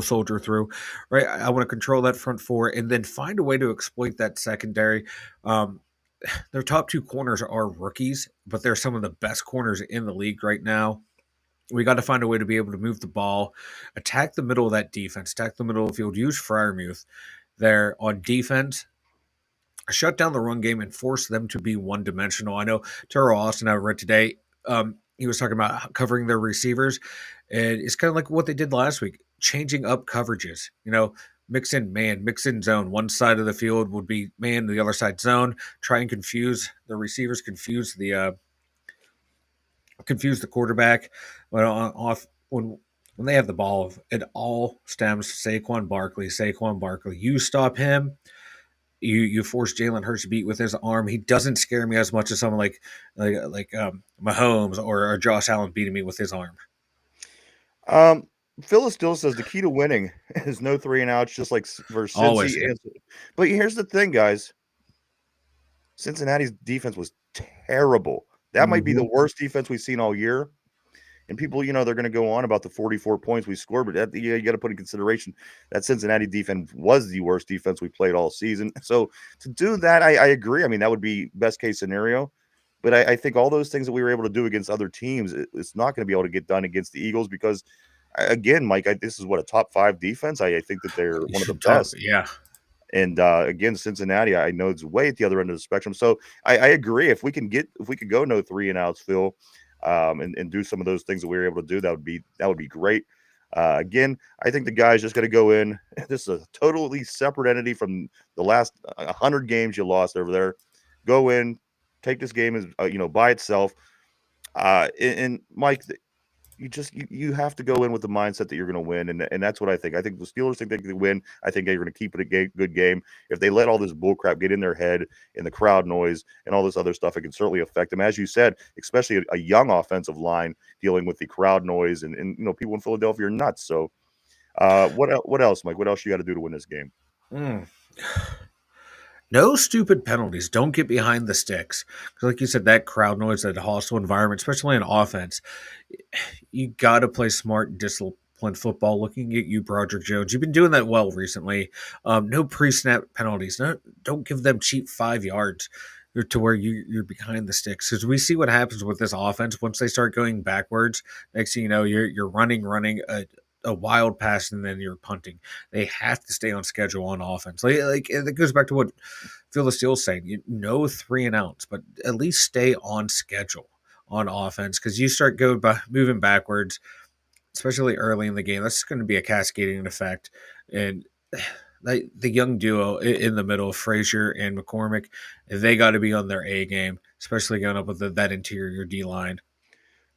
soldier through. Right. I want to control that front four and then find a way to exploit that secondary. Um, their top two corners are rookies, but they're some of the best corners in the league right now. We got to find a way to be able to move the ball, attack the middle of that defense, attack the middle of the field, use Fryermuth there on defense, shut down the run game, and force them to be one dimensional. I know Terrell Austin, I read today, he was talking about covering their receivers, and it's kind of like what they did last week, changing up coverages. Mix in man, mix in zone. One side of the field would be man, the other side zone. Try and confuse the receivers, confuse the quarterback. But off when they have the ball, it all stems Saquon Barkley. Saquon Barkley, you stop him. You force Jalen Hurts to beat with his arm. He doesn't scare me as much as someone like Mahomes or Josh Allen beating me with his arm. Um, Phyllis still says the key to winning is no three and outs, just like for Always, Cincy. yeah. But here's the thing, guys. Cincinnati's defense was terrible. That might be the Mm-hmm. worst defense we've seen all year. And people, they're going to go on about the 44 points we scored, but you got to put in consideration that Cincinnati defense was the worst defense we played all season. So to do that, I agree. I mean, that would be best case scenario. But I think all those things that we were able to do against other teams, it's not going to be able to get done against the Eagles because, again, Mike, this is what a top 5 defense. I think that they're one of the Top, best. yeah. And again, Cincinnati, I know it's way at the other end of the spectrum. So I agree. If we could go no three and outs, Phil, and do some of those things that we were able to do, that would be great. Again, I think the guys just got to go in. This is a totally separate entity from the last 100 games you lost over there. Go in, take this game as by itself. And Mike, you have to go in with the mindset that you're going to win, and that's what I think. I think the Steelers think they can win. I think they're going to keep it a good game. If they let all this bullcrap get in their head and the crowd noise and all this other stuff, it can certainly affect them. As you said, especially a young offensive line dealing with the crowd noise and people in Philadelphia are nuts. So, what else, Mike? What else you got to do to win this game? Mm. No stupid penalties. Don't get behind the sticks. Because, like you said, that crowd noise, that hostile environment, especially in offense, you got to play smart and disciplined football. Looking at you, Broderick Jones, you've been doing that well recently. No pre-snap penalties. Don't give them cheap 5 yards to where you're behind the sticks. Because we see what happens with this offense once they start going backwards. Next thing you know, you're running a wild pass and then you're punting. They have to stay on schedule on offense. Like it goes back to what Phil the Steel's saying. You know, 3 and outs, but at least stay on schedule on offense because you start moving backwards, especially early in the game. That's going to be a cascading effect, and the young duo in the middle, Frazier and McCormick, they got to be on their A game, especially going up with that interior D line.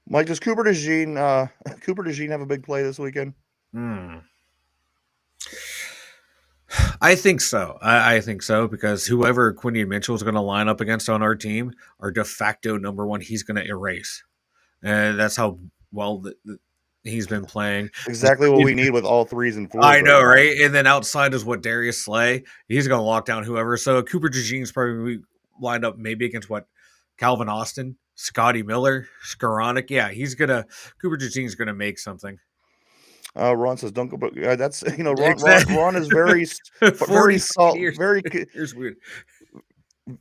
Mike, does Cooper DeJean Cooper DeJean have a big play this weekend? Hmm. I think so. I think so because whoever Quinny Mitchell is going to line up against on our team, our de facto number one, he's going to erase, and that's how well he's been playing. Exactly what we need with all threes and fours I right know, now. right? And then outside is what Darius Slay. He's going to lock down whoever. So Cooper DeJean's probably lined up maybe against what Calvin Austin, Scotty Miller, Skoranek. Yeah, Cooper DeJean's going to make something. Ron says, "Don't go." But that's Ron. Exactly. Ron is very, 40 very salt. years. Very. Here's weird.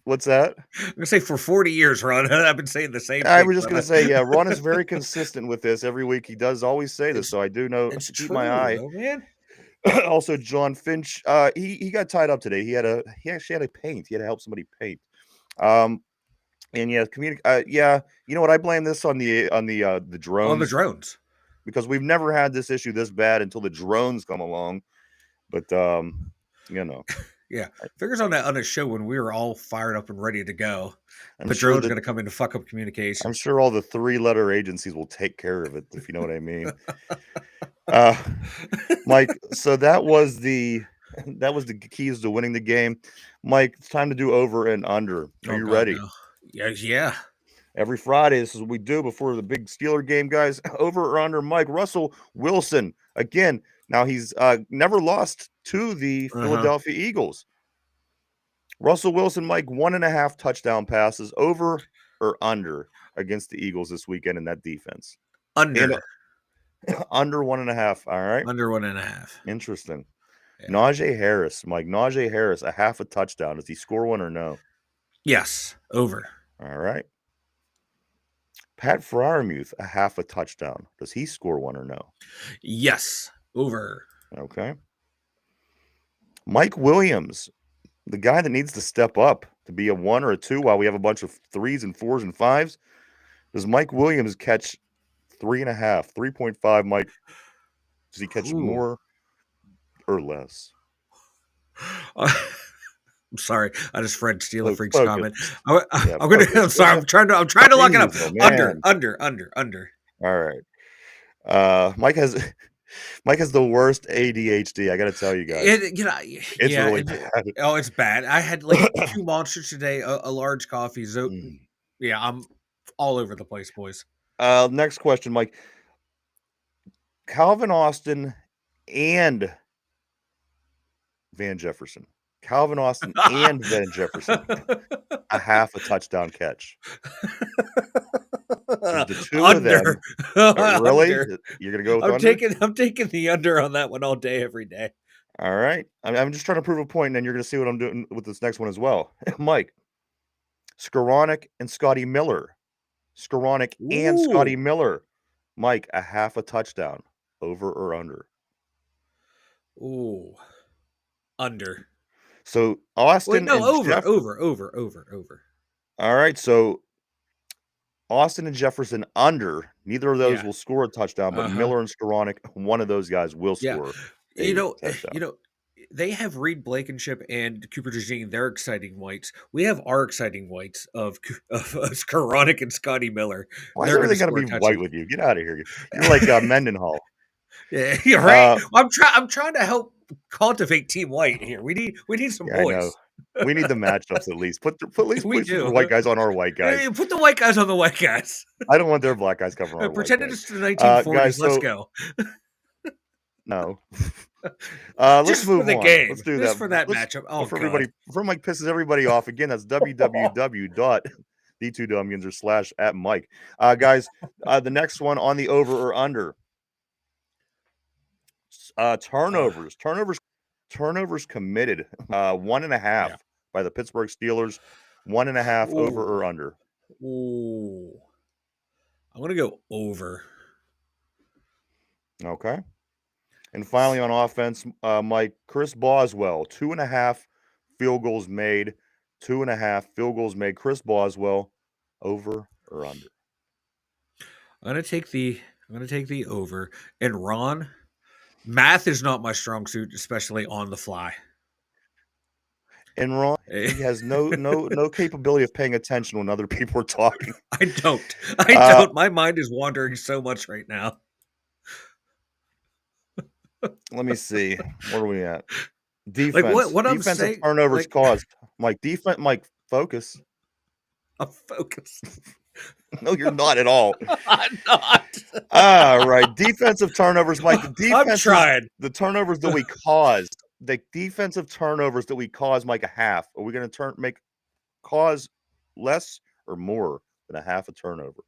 What's that? I'm gonna say for 40 years, Ron. I've been saying the same I thing. was just gonna say, yeah. Ron is very consistent with this every week. He does always say this, It's so I do know. it's Keep my true eye. though, man. Also, John Finch. He got tied up today. He actually had a paint. He had to help somebody paint. Um, and yeah, yeah. You know what? I blame this on the On the drones drones. because we've never had this issue this bad until the drones come along. But you know, Yeah. Figures on a show when we were all fired up and ready to go. I'm The sure drones are that gonna come in to fuck up I'm communications. sure all the three-letter agencies will take care of it, if you know what I mean. Uh, Mike, so that was the that was the keys to winning the game. Mike, it's time to do over and under. Are Oh you god, ready? no. Yeah. Every Friday, this is what we do before the big Steeler game, guys. Over or under Mike Russell Wilson. Again, now he's never lost to the Uh-huh. Philadelphia Eagles. Russell Wilson, Mike, 1.5 touchdown passes, over or under against the Eagles this weekend in that defense. And Under. under 1.5. All right. Under 1.5. Interesting. Yeah. Najee Harris, Mike. Najee Harris, a half a touchdown. Does he score one or no? Yes. Over. All right. Pat Fryermuth, a half a touchdown. Does he score one or no? Yes. Over. Okay. Mike Williams, the guy that needs to step up to be a 1 or a 2 while we have a bunch of 3s and 4s and 5s. Does Mike Williams catch 3.5, 3.5, Mike? Does he catch Ooh. more or less? I'm sorry. I just read Steeler Freaks Focus. comment. Yeah, I'm gonna. focus. I'm sorry. I'm trying to lock it up. Jeez, oh, Under. man. Under. All right. Mike has the worst ADHD. I got to tell you guys, it's Yeah. really bad. Oh, it's bad. I had like 2 monsters today, a large coffee. So Mm. yeah, I'm all over the place, boys. Next question, Mike. Calvin Austin and Van Jefferson. Calvin Austin and Van Jefferson, a half a touchdown catch. There's the two of them. Under. Really? Under. You're gonna go with I'm under? I'm taking the under on that one all day, every day. All right. I'm just trying to prove a point, and then you're gonna see what I'm doing with this next one as well. Mike, Skoranek and Scotty Miller. Skoranek and Scotty Ooh. Miller. Mike, a half a touchdown. Over or under? Ooh. Under. So Wait, Austin no, and over, Jeff. over. All right. So Austin and Jefferson under. Neither of those Yeah. will score a touchdown, but Uh-huh. Miller and Skoranek, one of those guys will Yeah. score You a know, touchdown. you know, they have Reed Blankenship and Cooper DeJean. They're exciting whites. We have our exciting whites of Skoranek and Scotty Miller. Why is They're going to everything got to score be white touchdowns. with you? Get out of here. You're like Mendenhall. Yeah, you're right. Uh, I'm trying to help cultivate Team White here. We need some yeah, I know. boys. We need the matchups at least. At least We put some do. white guys on our white guys. Put the white guys on the white guys. I don't want their black guys covering our white Pretend guys. it's the 1940s. Guys, Let's so go. no. Let's Just for move the on. game. Let's do Just that. for that Let's matchup. Oh before god. Mike pisses everybody off again. That's www.the2dumyinser/ at Mike. Guys, the next one on the over or under. Turnovers. Turnovers committed. 1.5 Yeah. by the Pittsburgh Steelers. 1.5 over Ooh. or under. Ooh. I'm gonna go over. Okay. And finally on offense, Mike, Chris Boswell, 2.5 field goals made. 2.5 field goals made. Chris Boswell, over or under? I'm gonna take the over. And Ron, math is not my strong suit, especially on the fly. And Ron, he has no capability of paying attention when other people are talking. I don't. I Uh, don't. My mind is wandering so much right now. let me see. Where are we at? Like what? Defense. What I'm Defensive saying? turnovers Like caused. Mike, focus. I'm focused. No, you're not at all. I'm not. All right. Defensive turnovers, Mike. I'm trying. The turnovers that we caused, the defensive turnovers that we caused, Mike, a half. Are we going to cause less or more than a half a turnover?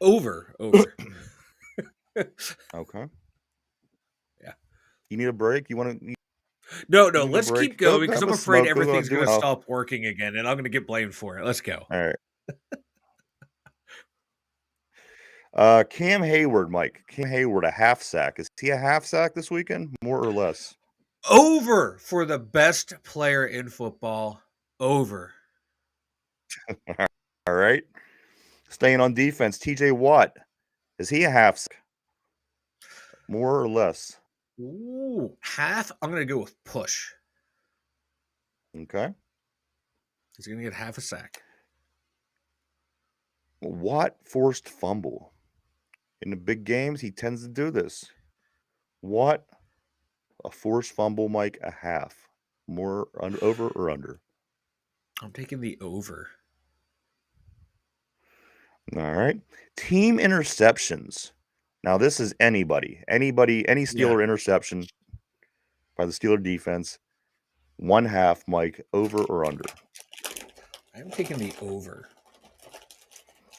Over. Okay. Yeah. You need a break? You want to? You No. need a Let's keep break? Go going because grab I'm a afraid smoke. Go everything's do gonna it. Oh, stop working again, and I'm gonna get blamed for it. Let's go. all right. Cam Hayward, Mike. Cam Hayward, a half sack. Is he a half sack this weekend? More or less? Over for the best player in football. Over. All right. Staying on defense, TJ Watt. Is he a half sack? More or less? Ooh, half. I'm gonna go with push. Okay. He's gonna get half a sack. Watt forced fumble. In the big games, he tends to do this. Watt, a forced fumble, Mike, a half. More over or under? I'm taking the over. All right. Team interceptions. Now, this is any Yeah, Steeler interception by the Steeler defense. 1/2, Mike, over or under? I'm taking the over.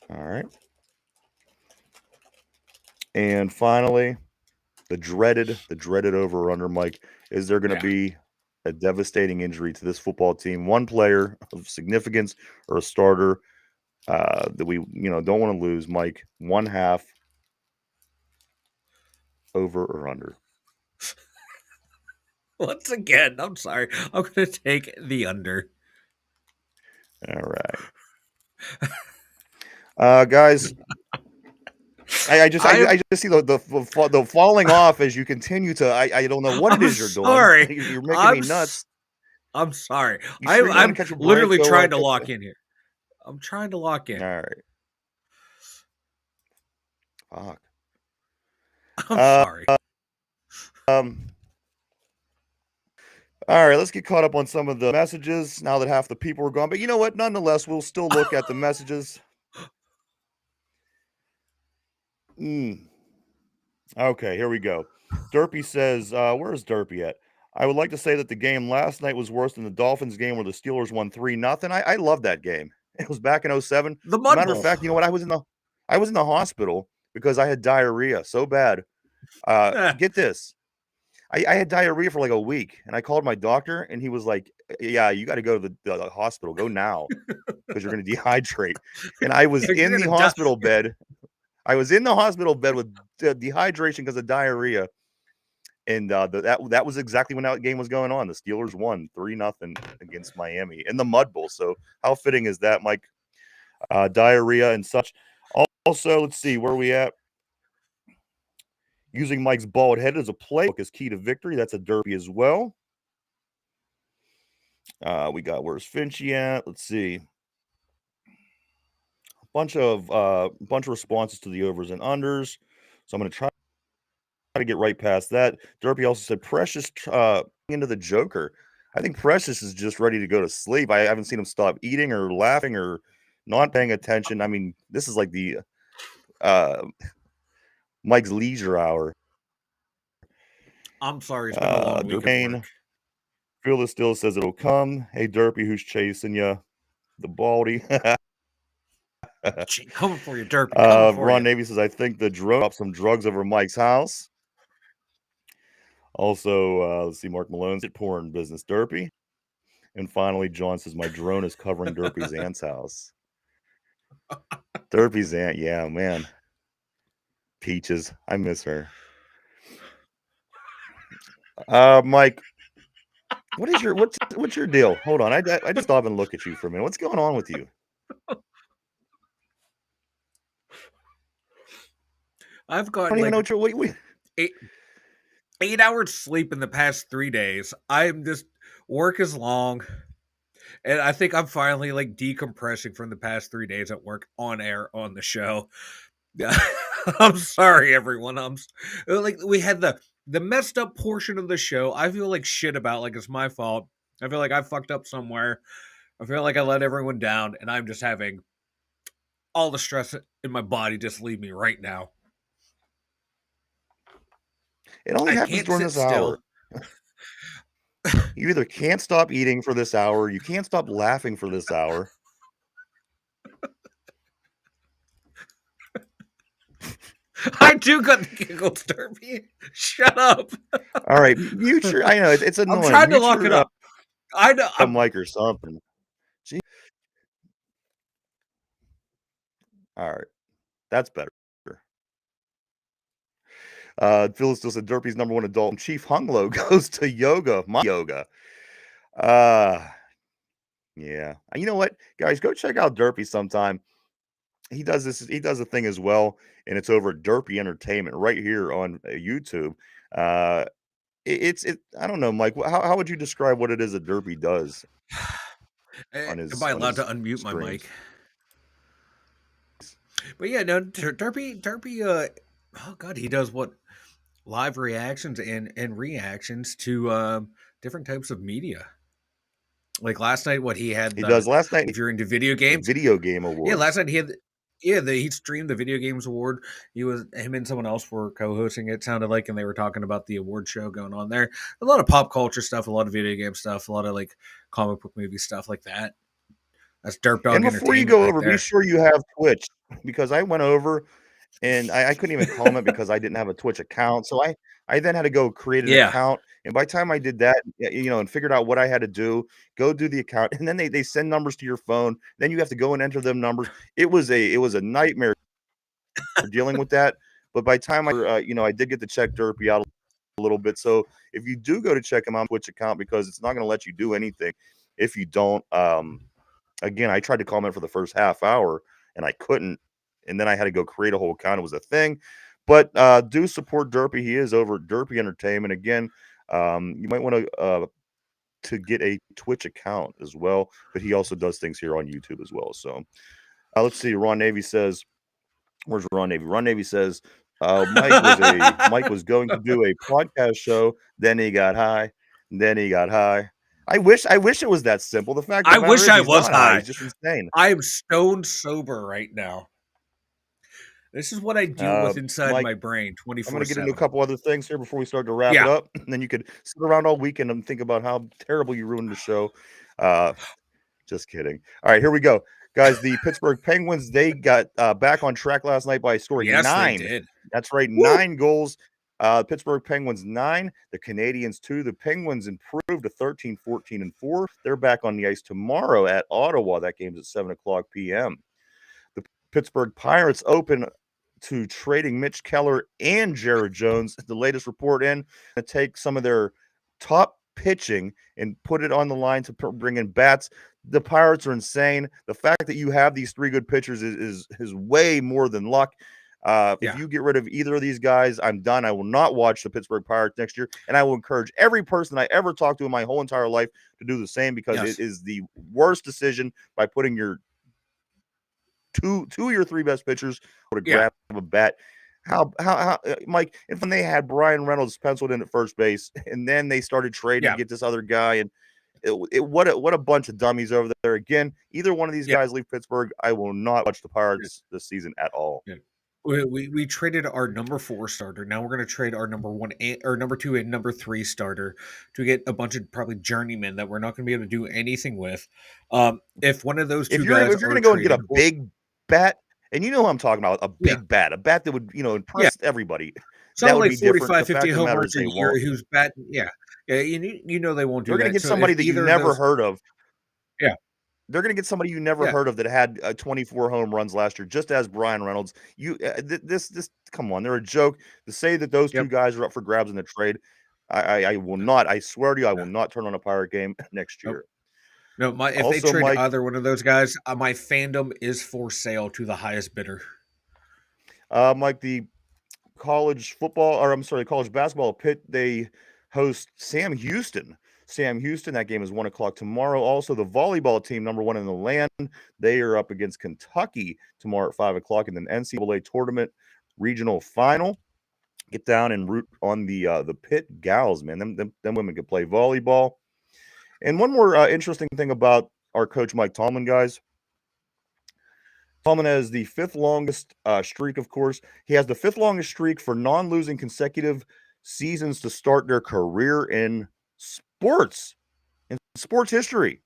All right. And finally, the dreaded over or under, Mike. Is there going to Yeah. be a devastating injury to this football team? One player of significance or a starter that we don't want to lose, Mike. 1/2, over or under? Once again, I'm sorry. I'm gonna take the under. All right, guys. I'm I just see the falling off as you continue to. I don't know what it I'm is you're doing. sorry. You're making me I'm nuts. I'm sorry. You sure you want I'm to catch a break? literally Go trying to catch. lock in here. I'm trying to lock All in. right. Fuck. I'm Uh, sorry. um. All right, let's get caught up on some of the messages now that half the people are gone. But you know what? Nonetheless, we'll still look at the messages. Okay, here we go. Derpy says, where's Derpy at? I would like to say that the game last night was worse than the Dolphins game where the Steelers won 3-0. I love that game. It was back in '07. The As a Mud matter of Bowl. fact, you know what? I was in the hospital because I had diarrhea so bad. Eh, Get this. I had diarrhea for like a week, and I called my doctor, and he was like, "Yeah, you got to go to the hospital. Go now because you're going to dehydrate." And I was you're in the gonna die. hospital bed. I was in the hospital bed with dehydration because of diarrhea, and that was exactly when that game was going on. The Steelers won 3-0 against Miami in the Mud Bowl. So how fitting is that, Mike? Diarrhea and such. Also, let's see where are we at. Using Mike's bald head as a playbook is key to victory. That's a derpy as well. We got where's Finchy at? Let's see. Bunch of responses to the overs and unders. So I'm going to try to get right past that. Derpy also said Precious into the Joker. I think Precious is just ready to go to sleep. I haven't seen him stop eating or laughing or not paying attention. I mean, this is like the uh, Mike's leisure hour. I'm sorry. It's been a long week of Derpane, work. Fearless still says it'll come. Hey, Derpy, who's chasing you? The Baldy. Gee, coming for you, Derpy. Coming for Ron you. Navy says, I think the drone dropped some drugs over Mike's house. Also, let's see, Mark Malone's at porn business, Derpy. And finally, John says, my drone is covering Derpy's aunt's house. Derpy's aunt, yeah, man. Peaches, I miss her. Mike, what's your deal? Hold on, I just stop and look at you for a minute. What's going on with you? I've I gotten don't even know like what you're. What, 8, 8 hours sleep in the past 3 days. I'm just work is long, and I think I'm finally like decompressing from the past 3 days at work on air on the show. I'm sorry, everyone. Like we had the messed up portion of the show. I feel like shit about like it's my fault. I feel like I fucked up somewhere. I feel like I let everyone down, and I'm just having all the stress in my body just leave me right now. it only I happens can't during sit this hour. still. You either can't stop eating for this hour, you can't stop laughing for this hour. I do got the giggles, Derby. Shut up. All right, mute your. I know it's I'm annoying. trying to Mute lock it your up. I know. mic or something. Gee. All right, that's better. Phil still said Derpy's number one adult. Chief Hunglo goes to yoga. My yoga. Uh yeah. You know what, guys? Go check out Derpy sometime. He does this. He does a thing as well, and it's over at Derpy Entertainment right here on YouTube. Uh, it's it. I don't know, Mike. How would you describe what it is that Derpy does Am I on allowed to his unmute my mic? streams? But yeah, no, Derpy. Oh god, he does what live reactions and reactions to different types of media. Like last night, what he had He the does. Last night, if you're into video the games, video game yeah, last awards. night he had yeah, he streamed the video games award. He was him and someone else were co-hosting. It sounded like, and they were talking about the award show going on there. A lot of pop culture stuff, a lot of video game stuff, a lot of like comic book movie stuff like that. That's Derp And Dog before you Entertainment go right over, be there. sure you have Twitch because I went over and I couldn't even comment because I didn't have a Twitch account. So I then had to go create an Yeah, account. And by the time I did that, and figured out what I had to do, go do the account, and then they send numbers to your phone. Then you have to go and enter them numbers. It was a nightmare dealing with that. But by the time I did get to check Derpy out a little bit. So if you do go to check him out on Twitch account, because it's not going to let you do anything if you don't. Again, I tried to comment for the first half hour and I couldn't, and then I had to go create a whole account. It was a thing. But do support Derpy. He is over at Derpy Entertainment. Again, you might want to get a Twitch account as well, but he also does things here on YouTube as well. So let's see. Ron Navy says, "Where's Ron Navy?" Ron Navy says, Mike was going to do a podcast show. Then he got high. Then he got high. I wish it was that simple. The fact of I the matter wish is I he's was not high. high. He's just insane. I am stone sober right now. This is what I deal with inside Mike, my brain I'm 24 going to get into a 7. couple other things here before we start to wrap it Yeah. up. And then you could sit around all weekend and think about how terrible you ruined the show. Uh, just kidding. All right, here we go. Guys, the Pittsburgh Penguins, they got back on track last night by scoring Yes, they 9. did. That's right, Woo! 9 goals. Pittsburgh Penguins 9, the Canadians 2. The Penguins improved to 13, 14, and 4. They're back on the ice tomorrow at Ottawa. That game's at 7 o'clock p.m. The Pittsburgh Pirates open to trading Mitch Keller and Jared Jones. The latest report in to take some of their top pitching and put it on the line to bring in bats. The Pirates are insane. The fact that you have these 3 good pitchers is way more than luck. If Yeah. you get rid of either of these guys, I'm done. I will not watch the Pittsburgh Pirates next year, and I will encourage every person I ever talked to in my whole entire life to do the same because it Yes. is the worst decision by putting your two of your 3 best pitchers to Yeah. grab a bat. How Mike, and when they had Brian Reynolds penciled in at first base, and then they started trading to Yeah. get this other guy, and what a bunch of dummies over there. Again, either one of these Yeah. guys leave Pittsburgh, I will not watch the Pirates this season at all. Yeah. We traded our number 4 starter. Now we're going to trade our number 1 or number 2 and number 3 starter to get a bunch of probably journeymen that we're not going to be able to do anything with. If one of those If 2 you're guys if you're are gonna go and get a traded, or big bat, and you know who I'm talking about, a yeah, big bat, a bat that would yeah, impress everybody, that someone would like be different. The 50 fact of the home matter runs is a they year, won't. who's batting, yeah, you know they won't do They're gonna that. get So if somebody that you either of never those, heard of. yeah, They're going to get somebody you never yeah, heard of that had 24 home runs last year, just as Brian Reynolds. This, come on, they're a joke. To say that those 2 yep, guys are up for grabs in the trade, I will not. I swear to you, I will no, not turn on a Pirate game next nope. year. No, my if they Also, trade Mike, either one of those guys, my fandom is for sale to the highest bidder. Mike, the college football, or I'm sorry, college basketball. Pitt, they host Sam Houston. Sam Houston, that game is 1 o'clock tomorrow. Also, the volleyball team, number one in the land, they are up against Kentucky tomorrow at 5 o'clock in the NCAA tournament regional final. Get down and root on the Pitt gals, man. Them women could play volleyball. And one more interesting thing about our coach Mike Tomlin, guys. Tomlin has the fifth longest streak, of course. He has the fifth longest streak for non-losing consecutive seasons to start their career in sports, in sports history.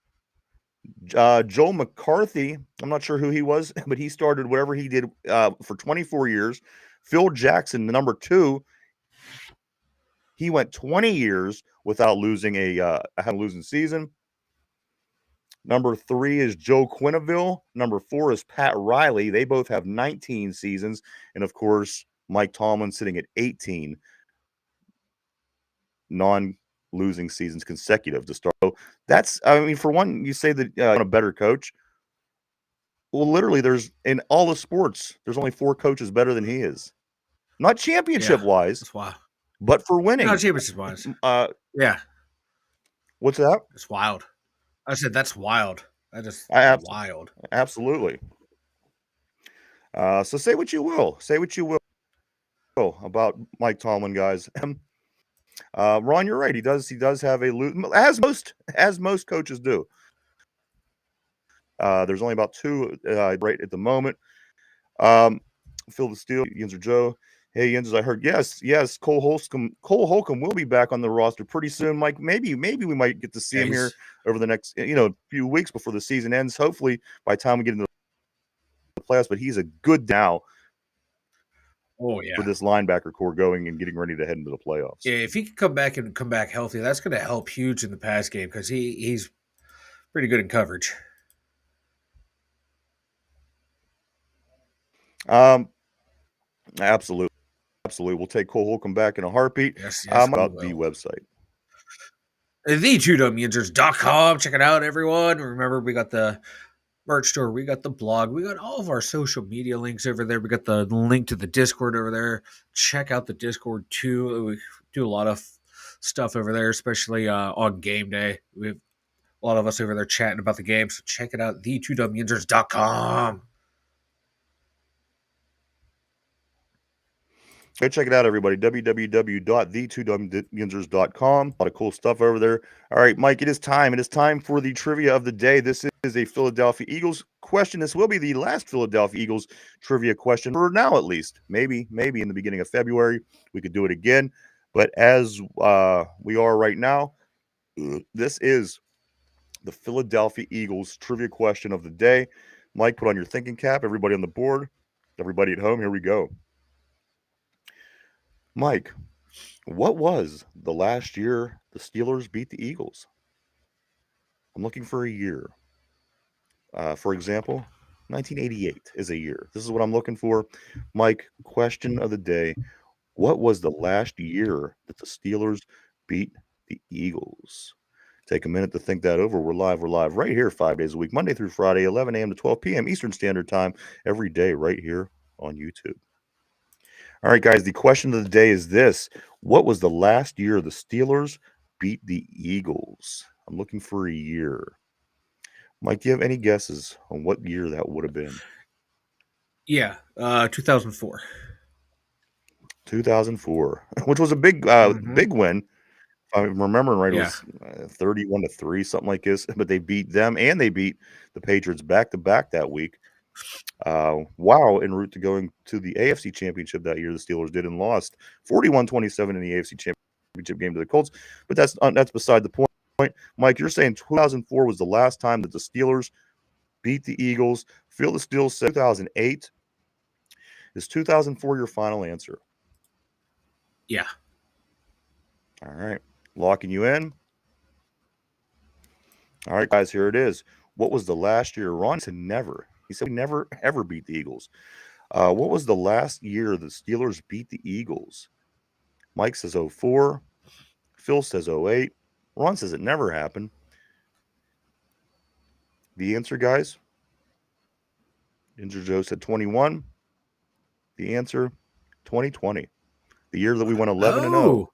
Joel McCarthy, I'm not sure who he was, but he started whatever he did for 24 years. Phil Jackson, the number two, he went 20 years without losing a losing season. Number 3 is Joe Quenneville. Number 4 is Pat Riley. They both have 19 seasons. And, of course, Mike Tomlin sitting at 18 non-losing seasons consecutive to start. So that's, I mean, for one, you say that a better coach. Well, literally, there's in all the sports, there's only 4 coaches better than he is. Not Yeah, championship-wise, that's wild. but for No, winning. championship wise. Uh, Yeah, what's that? it's wild. I said that's wild. That is I abs- wild. Absolutely. So say what you will. Say what you will about Mike Tomlin, guys. Ron, you're right. He does have a as most coaches do. There's only about 2 right at the moment. Phil the Steel, Yinzer Joe. Hey Yinzer, I heard yes, Cole Holcomb will be back on the roster pretty soon. Mike, maybe we might get to see Yeah, him here over the next few weeks before the season ends. Hopefully by the time we get into the playoffs, but he's a good now oh for yeah. this linebacker core going and getting ready to head into the playoffs. Yeah, if he can come back healthy, that's going to help huge in the pass game because he's pretty good in coverage. Absolutely. We'll take Cole Holcomb back in a heartbeat. Yes, we About will. the website. The2WInjures.com. Check it out, everyone. Remember, we got the merch store, we got the blog, we got all of our social media links over there. We got the link to the Discord over there. Check out the Discord too. We do a lot of stuff over there, especially on game day. We have a lot of us over there chatting about the game. So check it out, the2WInjures.com. Go check it out, everybody. www.the2winzers.com. A lot of cool stuff over there. All right, Mike, it is time. It is time for the trivia of the day. This is a Philadelphia Eagles question. This will be the last Philadelphia Eagles trivia question for now, at least. Maybe in the beginning of February, we could do it again. But as we are right now, this is the Philadelphia Eagles trivia question of the day. Mike, put on your thinking cap. Everybody on the board, everybody at home, here we go. Mike, what was the last year the Steelers beat the Eagles? I'm looking for a year. For example, 1988 is a year. This is what I'm looking for. Mike, question of the day. What was the last year that the Steelers beat the Eagles? Take a minute to think that over. We're live right here 5 days a week, Monday through Friday, 11 a.m. to 12 p.m. Eastern Standard Time, every day right here on YouTube. All right, guys, the question of the day is this. What was the last year the Steelers beat the Eagles? I'm looking for a year. Mike, do you have any guesses on what year that would have been? Yeah, 2004. 2004, which was a big win. If I'm remembering right, it Yeah. was 31-3, something like this. But they beat them and they beat the Patriots back to back that week. Wow, en route to going to the AFC Championship that year, the Steelers did and lost 41-27 in the AFC Championship game to the Colts. But that's beside the point. Mike, you're saying 2004 was the last time that the Steelers beat the Eagles. Phil the Steel said 2008. Is 2004 your final answer? Yeah. All right. Locking you in. All right, guys, here it is. What was the last year? Ron said never. He said we never, ever beat the Eagles. What was the last year the Steelers beat the Eagles? Mike says 04. Phil says 08. Ron says it never happened. The answer, guys? Ginger Joe said 21. The answer, 2020. The year that we went 11-0, Oh,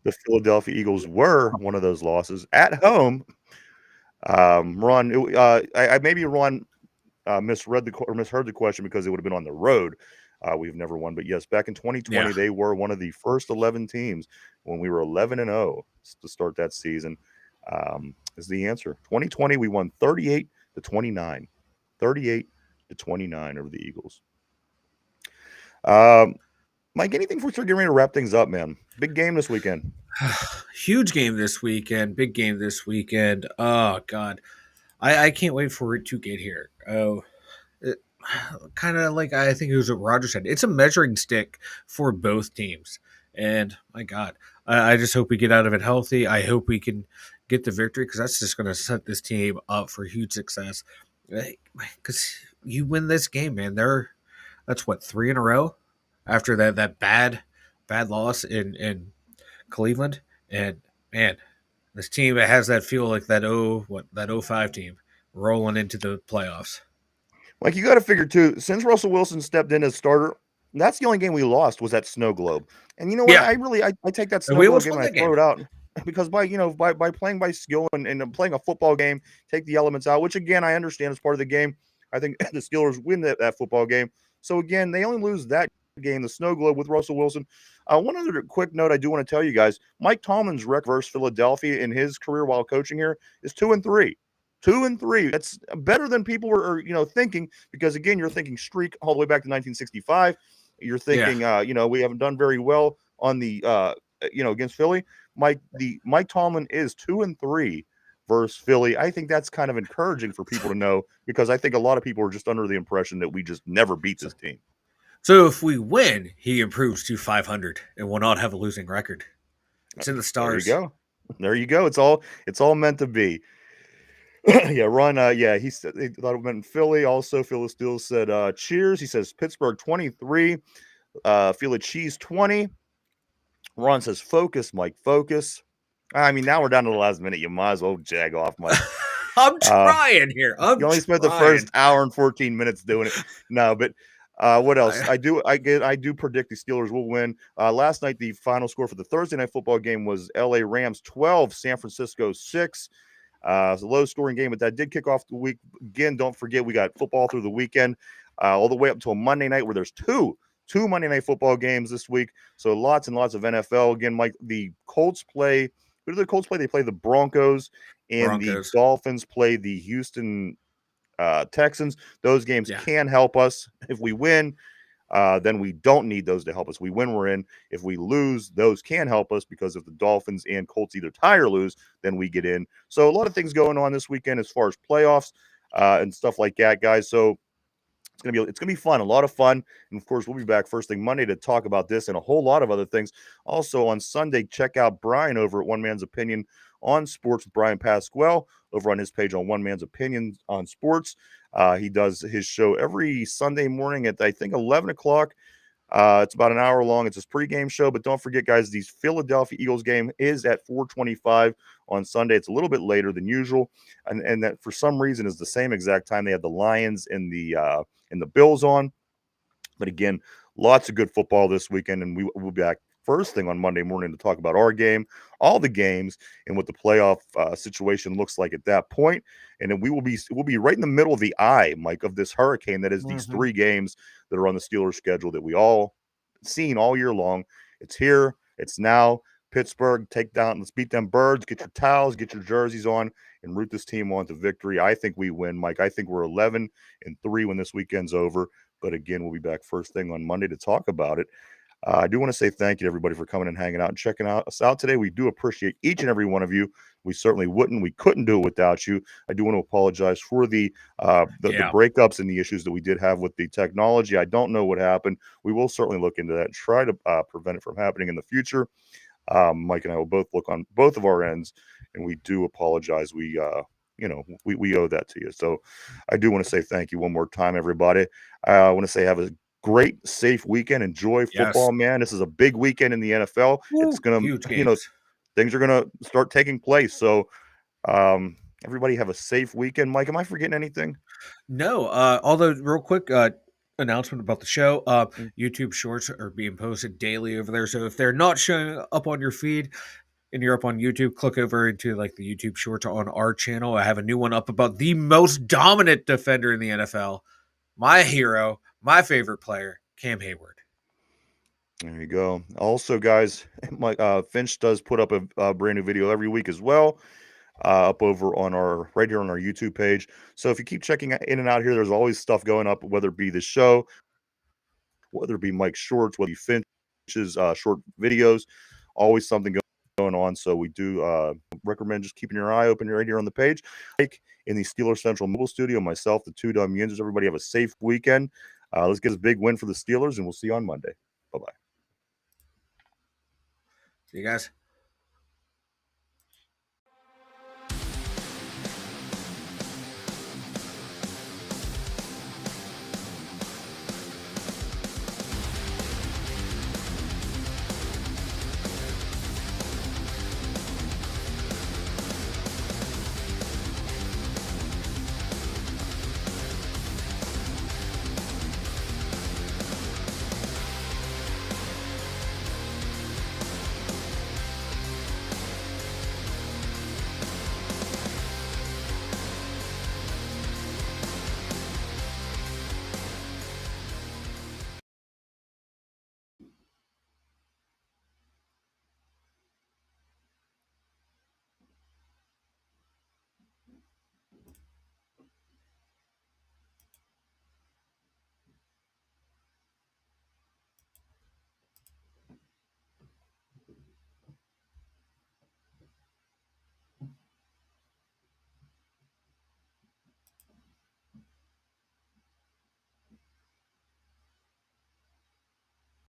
the Philadelphia Eagles were one of those losses at home. Ron, I maybe Ron misread or misheard the question because it would have been on the road. We've never won, but yes, back in yeah. 2020, they were one of the first 11 teams when we were 11-0 to start that season. Is the answer 2020? We won 38-29, 38-29 over the Eagles. Um, Mike, anything before we start getting ready to wrap things up, man? Big game this weekend. Huge game this weekend. Big game this weekend. Oh God, I can't wait for it to get here. Oh, it, kind of like I think it was what Roger said. It's a measuring stick for both teams, and my God, I just hope we get out of it healthy. I hope we can get the victory because that's just going to set this team up for huge success. Because you win this game, man. That's what, three in a row after that bad loss in Cleveland, and man, this team has that feel like that 05 team rolling into the playoffs. Like you got to figure too, since Russell Wilson stepped in as starter, that's the only game we lost was that snow globe. And you know what? Yeah, I take that and snow we globe almost game won and I that game. throw it out because by playing by skill and playing a football game, take the elements out, which again I understand is part of the game. I think the Steelers win that football game. So again, they only lose that game, the snow globe with Russell Wilson. One other quick note I do want to tell you guys: Mike Tomlin's record versus Philadelphia in his career while coaching here is 2-3. 2-3. That's better than people were, thinking. Because again, you're thinking streak all the way back to 1965. You're Yeah. thinking, we haven't done very well on the, against Philly. Mike Tomlin is 2-3 versus Philly. I think that's kind of encouraging for people to know because I think a lot of people are just under the impression that we just never beat So, this team. so if we win, he improves to 500 and will not have a losing record. It's in the There you stars. go. There you go. It's all meant to be. Yeah, Ron. Yeah, he said he thought it meant in Philly. Also, Phil Steele said, "Cheers." He says Pittsburgh 23, Philly Cheese 20. Ron says, "Focus, Mike. Focus." I mean, now we're down to the last minute. You might as well jag off, Mike. I'm Uh, trying here. you I'm only spent the trying. first hour and 14 minutes doing it. No, but what else? I, I do predict the Steelers will win. Last night, the final score for the Thursday night football game was L.A. Rams 12, San Francisco 6. It's a low scoring game, but that did kick off the week. Again, don't forget we got football through the weekend, all the way up until Monday night, where there's two Monday night football games this week. So lots and lots of NFL. Again, Mike, the Colts play. Who do the Colts play? They play the Broncos, and the Broncos. Dolphins play the Houston Texans. Those games Yeah. can help us if we win. Then we don't need those to help us. We win, we're in. If we lose, those can help us because if the Dolphins and Colts either tie or lose, then we get in. So a lot of things going on this weekend as far as playoffs and stuff like that, guys. So it's gonna be fun, a lot of fun, and of course we'll be back first thing Monday to talk about this and a whole lot of other things. Also on Sunday, check out Brian over at One Man's Opinion on Sports with Brian Pasquale over on his page on One Man's Opinion on Sports. He does his show every Sunday morning at I think 11 o'clock. It's about an hour long. It's his pregame show, but don't forget, guys, the Philadelphia Eagles game is at 4:25 on Sunday. It's a little bit later than usual, and that for some reason is the same exact time they had the Lions and the Bills on. But again, lots of good football this weekend, and we'll be back first thing on Monday morning to talk about our game, all the games, and what the playoff situation looks like at that point. And then we'll be right in the middle of the eye, Mike, of this hurricane that is these Hmm. three games that are on the Steelers schedule that we all seen all year long. It's here, it's now. Pittsburgh, take down, let's beat them birds, get your towels, get your jerseys on, and root this team on to victory. I think we win, Mike. I think we're 11-3 when this weekend's over. But again, we'll be back first thing on Monday to talk about it. I do want to say thank you to everybody for coming and hanging out and checking us out today. We do appreciate each and every one of you. We certainly we couldn't do it without you. I do want to apologize for the Yeah. breakups and the issues that we did have with the technology. I don't know what happened. We will certainly look into that and try to prevent it from happening in the future. Mike and I will both look on both of our ends, and we do apologize. We owe that to you. So I do want to say thank you one more time, everybody. I want to say have a great, safe weekend. Enjoy Yes. football, man. This is a big weekend in the NFL. It's Woo, gonna, huge games. things are gonna start taking place. So everybody have a safe weekend. Mike, am I forgetting anything? No, although real quick, announcement about the show. Mm. YouTube shorts are being posted daily over there. So if they're not showing up on your feed and you're up on YouTube, click over into like the YouTube shorts on our channel. I have a new one up about the most dominant defender in the NFL, my hero, my favorite player, Cam Hayward. There you go. Also, guys, Mike Finch does put up a brand new video every week as well, up over on our right here on our YouTube page. So if you keep checking in and out here, there's always stuff going up, whether it be the show, whether it be Mike's shorts, whether it be Finch's short videos, always something going on. So we do recommend just keeping your eye open right here on the page. Like in the Steelers Central Mobile Studio, myself, the two dumb yinzers, everybody have a safe weekend. Let's get a big win for the Steelers, and we'll see you on Monday. Bye bye. See you guys.